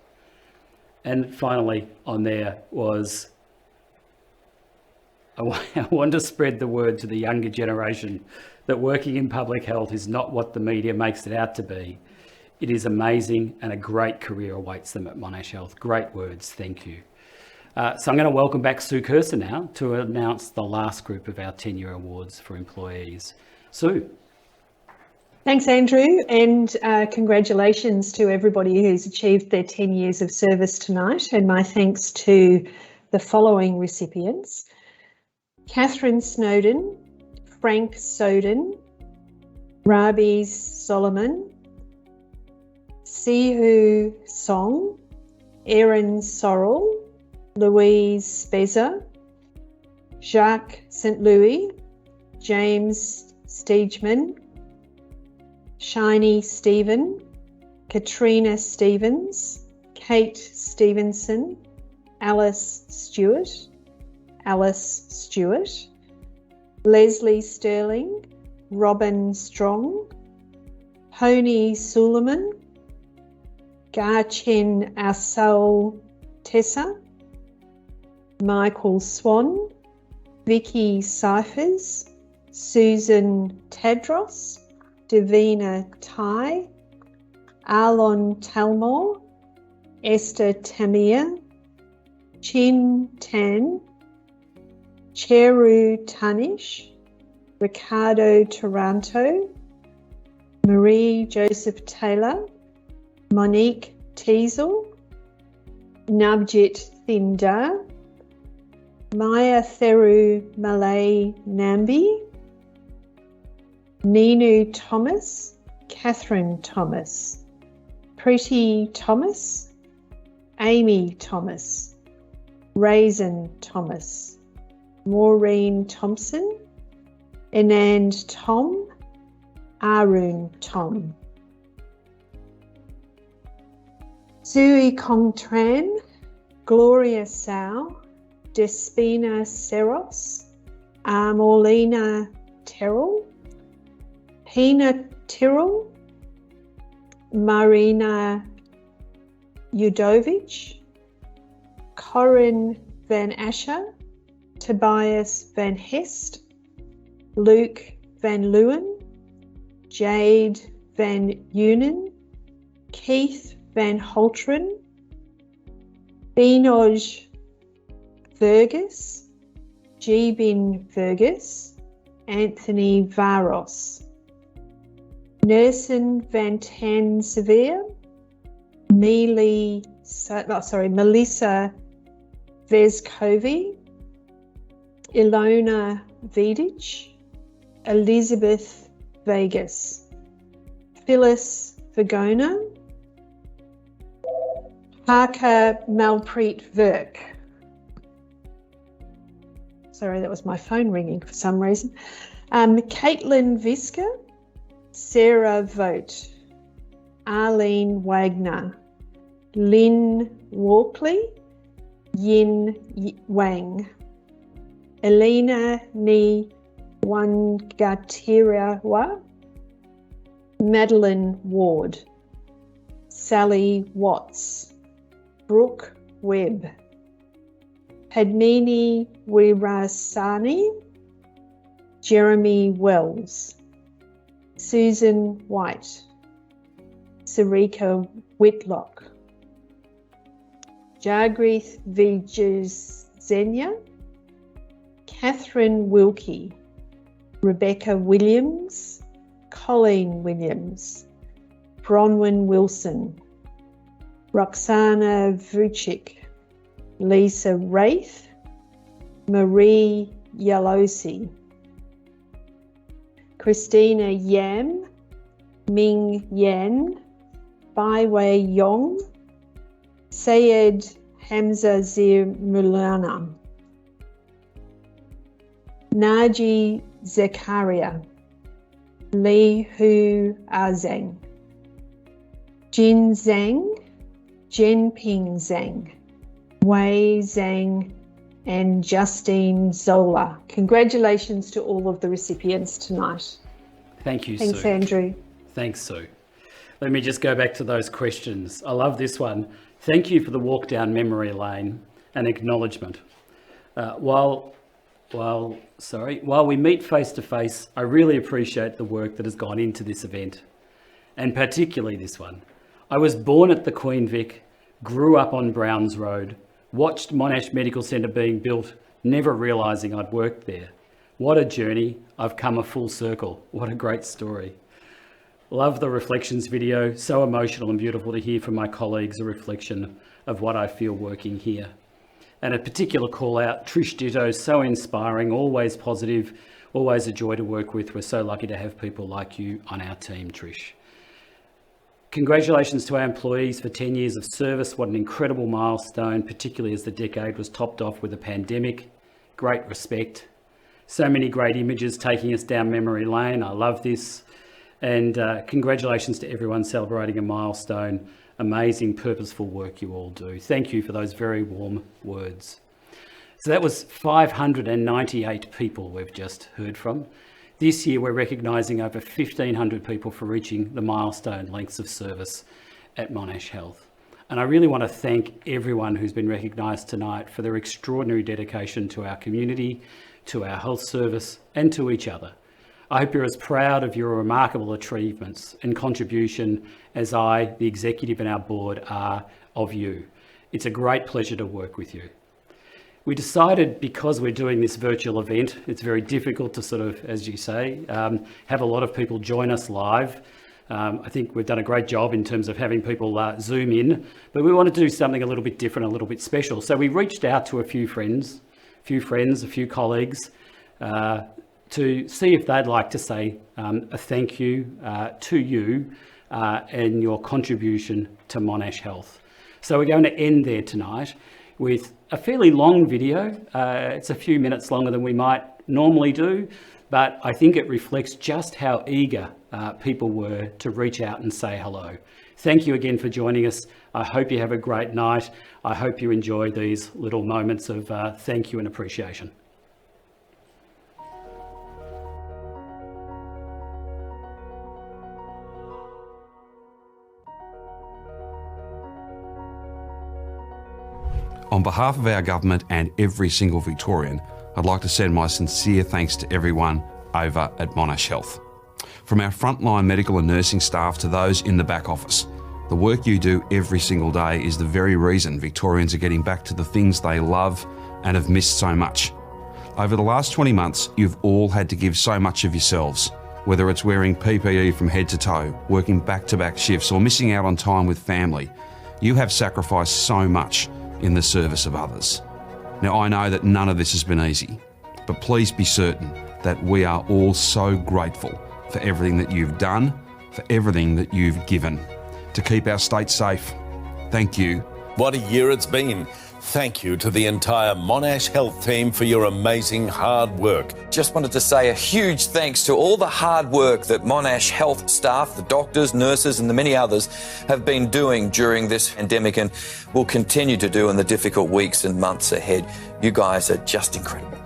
Speaker 1: And finally on there was, I want to spread the word to the younger generation that working in public health is not what the media makes it out to be. It is amazing and a great career awaits them at Monash Health. Great words, thank you. So I'm going to welcome back Sue Kirsten now to announce the last group of our tenure awards for employees. Sue.
Speaker 5: Thanks, Andrew, and congratulations to everybody who's achieved their 10 years of service tonight. And my thanks to the following recipients: Catherine Snowden, Frank Soden, Rabi Solomon, Sihu Song, Erin Sorrell, Louise Spezza, Jacques St. Louis, James Steegman, Shiny Stephen, Katrina Stevens, Kate Stevenson, Alice Stewart, Leslie Sterling, Robin Strong, Pony Suleiman, Garchen Asal Tessa, Michael Swan, Vicky Cyphers, Susan Tadros, Davina Tai, Arlon Talmor, Esther Tamir, Chin Tan, Cheru Tanish, Ricardo Taranto, Marie Joseph Taylor, Monique Teasel, Navjit Thindar, Maya Theru Malay Nambi, Ninu Thomas, Catherine Thomas, Pretty Thomas, Amy Thomas, Raisin Thomas, Maureen Thompson, Anand Tom, Arun Tom, Zui Kong Tran, Gloria Sao, Despina Seros, Morlina Terrell, Hina Tyrrell, Marina Udovich, Corinne Van Asher, Tobias Van Hest, Luke Van Leeuwen, Jade Van Unen, Keith Van Holtren, Benoj Fergus, Jebin Fergus, Anthony Varos, Nersin Van Tan Severe, Melissa Vescovi, Ilona Vidic, Elizabeth Vegas, Phyllis Vagona, Parker Malpreet Verk. Sorry, that was my phone ringing for some reason. Caitlin Viska, Sarah Vogt, Arlene Wagner, Lynn Walkley, Yin Wang, Elena Ni Wangatirawa, Madeline Ward, Sally Watts, Brooke Webb, Padmini Wirasani, Jeremy Wells, Susan White, Sarika Whitlock, Jargrith Vijayzenya, Catherine Wilkie, Rebecca Williams, Colleen Williams, Bronwyn Wilson, Roxana Vucic, Lisa Wraith, Marie Yalosi, Christina Yam, Ming Yan, Baiwei Yong, Sayed Hamza Zir Mulana, Naji Zakaria, Li Hu Azeng, Jin Zhang, Jenping Zhang, Wei Zhang, and Justine Zola. Congratulations to all of the recipients tonight.
Speaker 1: Thank you,
Speaker 5: Thanks,
Speaker 1: Sue.
Speaker 5: Andrew.
Speaker 1: Thanks, Sue. Let me just go back to those questions. I love this one. Thank you for the walk down memory lane and acknowledgement. While we meet face to face, I really appreciate the work that has gone into this event, and particularly this one. I was born at the Queen Vic, grew up on Browns Road, watched Monash Medical Centre being built, never realising I'd worked there. What a journey. I've come a full circle. What a great story. Love the reflections video. So emotional and beautiful to hear from my colleagues a reflection of what I feel working here. And a particular call out, Trish Ditto, so inspiring, always positive, always a joy to work with. We're so lucky to have people like you on our team, Trish. Congratulations to our employees for 10 years of service. What an incredible milestone, particularly as the decade was topped off with a pandemic. Great respect. So many great images taking us down memory lane. I love this. And congratulations to everyone celebrating a milestone. Amazing, purposeful work you all do. Thank you for those very warm words. So that was 598 people we've just heard from. This year, we're recognising over 1,500 people for reaching the milestone lengths of service at Monash Health. And I really want to thank everyone who's been recognised tonight for their extraordinary dedication to our community, to our health service, and to each other. I hope you're as proud of your remarkable achievements and contribution as I, the executive and our board, are of you. It's a great pleasure to work with you. We decided, because we're doing this virtual event, it's very difficult to sort of, as you say, have a lot of people join us live. I think we've done a great job in terms of having people Zoom in, but we want to do something a little bit different, a little bit special. So we reached out to a few friends, a few colleagues, to see if they'd like to say a thank you to you and your contribution to Monash Health. So we're going to end there tonight with a fairly long video. It's a few minutes longer than we might normally do, but I think it reflects just how eager people were to reach out and say hello. Thank you again for joining us. I hope you have a great night. I hope you enjoy these little moments of thank you and appreciation.
Speaker 15: On behalf of our government and every single Victorian, I'd like to send my sincere thanks to everyone over at Monash Health. From our frontline medical and nursing staff to those in the back office, the work you do every single day is the very reason Victorians are getting back to the things they love and have missed so much. Over the last 20 months, you've all had to give so much of yourselves, whether it's wearing PPE from head to toe, working back-to-back shifts, or missing out on time with family. You have sacrificed so much in the service of others. Now, I know that none of this has been easy, but please be certain that we are all so grateful for everything that you've done, for everything that you've given to keep our state safe. Thank you.
Speaker 16: What a year it's been. Thank you to the entire Monash Health team for your amazing hard work.
Speaker 17: Just wanted to say a huge thanks to all the hard work that Monash Health staff, the doctors, nurses and the many others have been doing during this pandemic and will continue to do in the difficult weeks and months ahead. You guys are just incredible.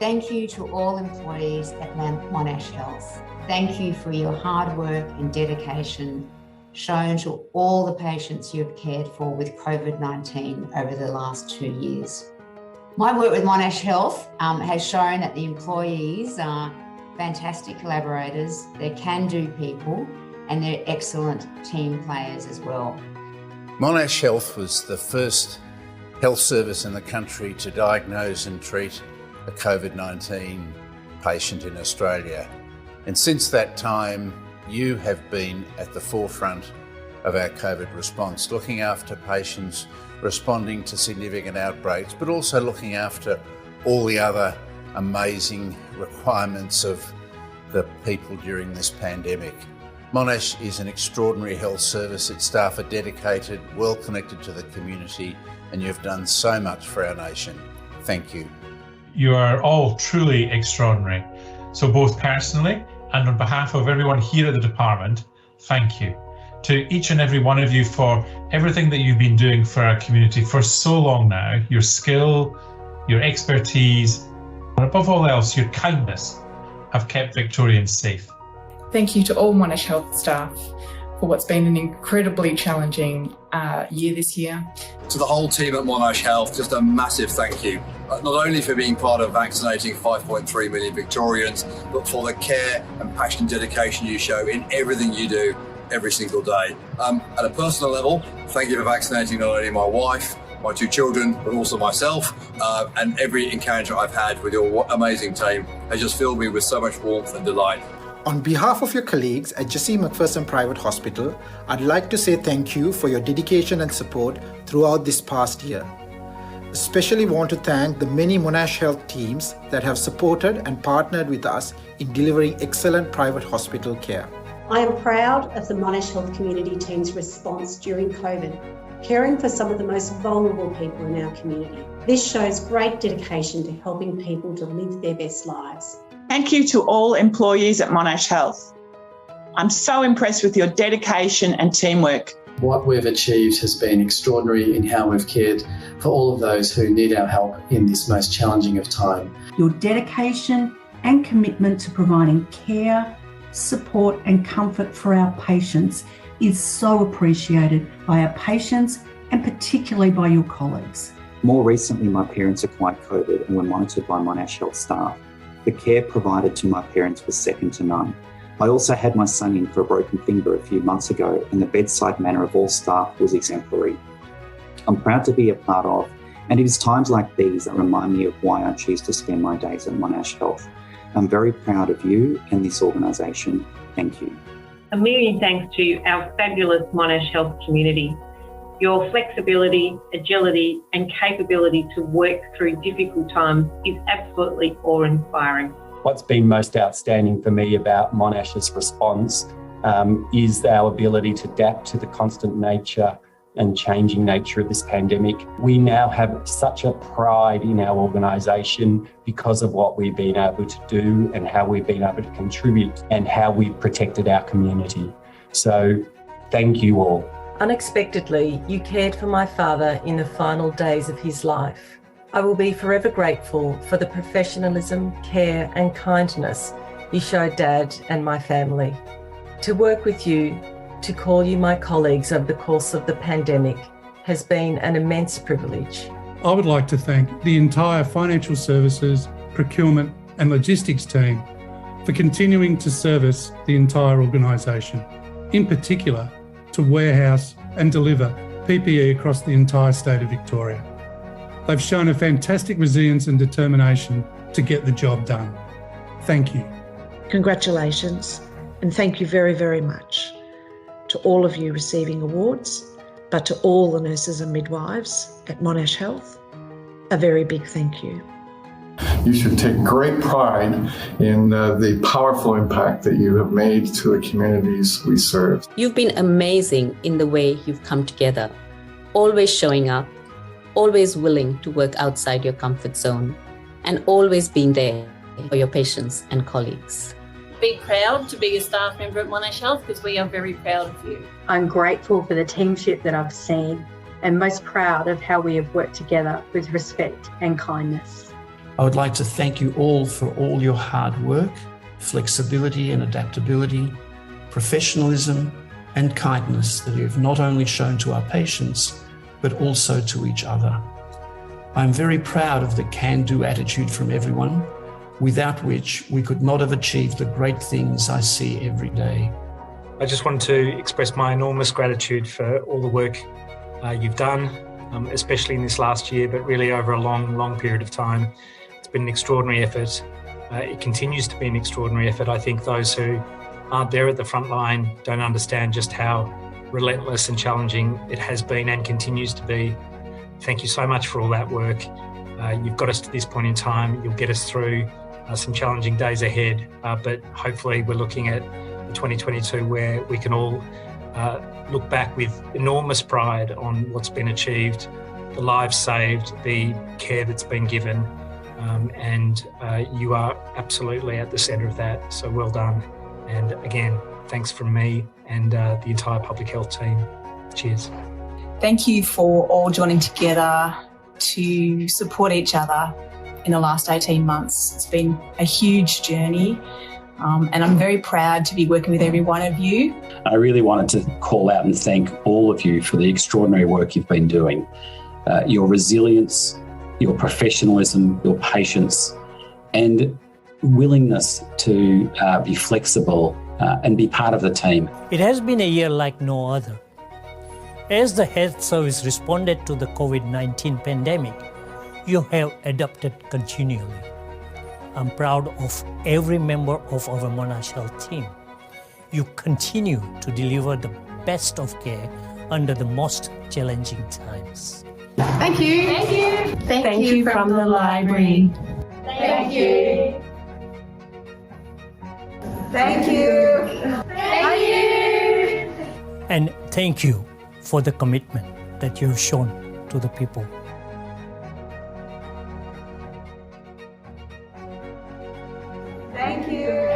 Speaker 18: Thank you to all employees at Monash Health. Thank you for your hard work and dedication shown to all the patients you've cared for with COVID-19 over the last 2 years. My work with Monash Health has shown that the employees are fantastic collaborators, they're can-do people, and they're excellent team players as well.
Speaker 19: Monash Health was the first health service in the country to diagnose and treat a COVID-19 patient in Australia. And since that time, you have been at the forefront of our COVID response, looking after patients responding to significant outbreaks, but also looking after all the other amazing requirements of the people during this pandemic. Monash is an extraordinary health service. Its staff are dedicated, well connected to the community, and you've done so much for our nation. Thank you.
Speaker 20: You are all truly extraordinary. So both personally and on behalf of everyone here at the department, thank you. To each and every one of you for everything that you've been doing for our community for so long now. Your skill, your expertise, and above all else, your kindness have kept Victorians safe.
Speaker 21: Thank you to all Monash Health staff for what's been an incredibly challenging year this year.
Speaker 22: To the whole team at Monash Health, just a massive thank you. Not only for being part of vaccinating 5.3 million Victorians, but for the care and passion and dedication you show in everything you do every single day. At a personal level, thank you for vaccinating not only my wife, my 2 children, but also myself, and every encounter I've had with your amazing team has just filled me with so much warmth and delight.
Speaker 23: On behalf of your colleagues at Jessie McPherson Private Hospital, I'd like to say thank you for your dedication and support throughout this past year. especially want to thank the many Monash Health teams that have supported and partnered with us in delivering excellent private hospital care.
Speaker 2: I am proud of the Monash Health community team's response during COVID, caring for some of the most vulnerable people in our community. This shows great dedication to helping people to live their best lives.
Speaker 3: Thank you to all employees at Monash Health. I'm so impressed with your dedication and teamwork.
Speaker 4: What we've achieved has been extraordinary in how we've cared for all of those who need our help in this most challenging of time.
Speaker 24: Your dedication and commitment to providing care, support and comfort for our patients is so appreciated by our patients and particularly by your colleagues.
Speaker 14: More recently, my parents acquired COVID and were monitored by Monash Health staff. The care provided to my parents was second to none. I also had my son in for a broken finger a few months ago, and the bedside manner of all staff was exemplary. I'm proud to be a part of, and it is times like these that remind me of why I choose to spend my days at Monash Health. I'm very proud of you and this organisation. Thank you.
Speaker 25: A million thanks to our fabulous Monash Health community. Your flexibility, agility and capability to work through difficult times is absolutely awe-inspiring.
Speaker 26: What's been most outstanding for me about Monash's response is our ability to adapt to the constant nature and changing nature of this pandemic. We now have such a pride in our organisation because of what we've been able to do and how we've been able to contribute and how we've protected our community. So thank you all.
Speaker 27: Unexpectedly, you cared for my father in the final days of his life. I will be forever grateful for the professionalism, care and kindness you showed Dad and my family. To work with you, to call you my colleagues over the course of the pandemic has been an immense privilege.
Speaker 28: I would like to thank the entire financial services, procurement and logistics team for continuing to service the entire organisation, in particular to warehouse and deliver PPE across the entire state of Victoria. They've shown a fantastic resilience and determination to get the job done. Thank you.
Speaker 29: Congratulations, and thank you very, very much to all of you receiving awards, but to all the nurses and midwives at Monash Health, a very big thank you.
Speaker 30: You should take great pride in the powerful impact that you have made to the communities we serve.
Speaker 31: You've been amazing in the way you've come together, always showing up, always willing to work outside your comfort zone, and always being there for your patients and colleagues.
Speaker 32: Be proud to be a staff member at Monash Health because we are very proud of you.
Speaker 2: I'm grateful for the teamship that I've seen and most proud of how we have worked together with respect and kindness.
Speaker 33: I would like to thank you all for all your hard work, flexibility and adaptability, professionalism and kindness that you have not only shown to our patients, but also to each other. I'm very proud of the can-do attitude from everyone, without which we could not have achieved the great things I see every day.
Speaker 34: I just want to express my enormous gratitude for all the work you've done, especially in this last year, but really over a long period of time. It's been an extraordinary effort. It continues to be an extraordinary effort. I think those who aren't there at the front line don't understand just how relentless and challenging it has been and continues to be. Thank you so much for all that work. You've got us to this point in time. You'll get us through some challenging days ahead, but hopefully we're looking at 2022 where we can all look back with enormous pride on what's been achieved, the lives saved, the care that's been given, and you are absolutely at the centre of that, so well done. And again, thanks from me and the entire public health team. Cheers.
Speaker 35: Thank you for all joining together to support each other in the last 18 months. It's been a huge journey, and I'm very proud to be working with every one of you.
Speaker 36: I really wanted to call out and thank all of you for the extraordinary work you've been doing. Your resilience, your professionalism, your patience, and willingness to be flexible and be part of the team.
Speaker 37: It has been a year like no other. As the health service responded to the COVID-19 pandemic, you have adapted continually. I'm proud of every member of our Monash Health team. You continue to deliver the best of care under the most challenging times.
Speaker 1: Thank you. Thank you.
Speaker 5: Thank you from the library.
Speaker 1: Thank you. Thank you. Thank you.
Speaker 37: And thank you for the commitment that you've shown to the people.
Speaker 1: Thank you.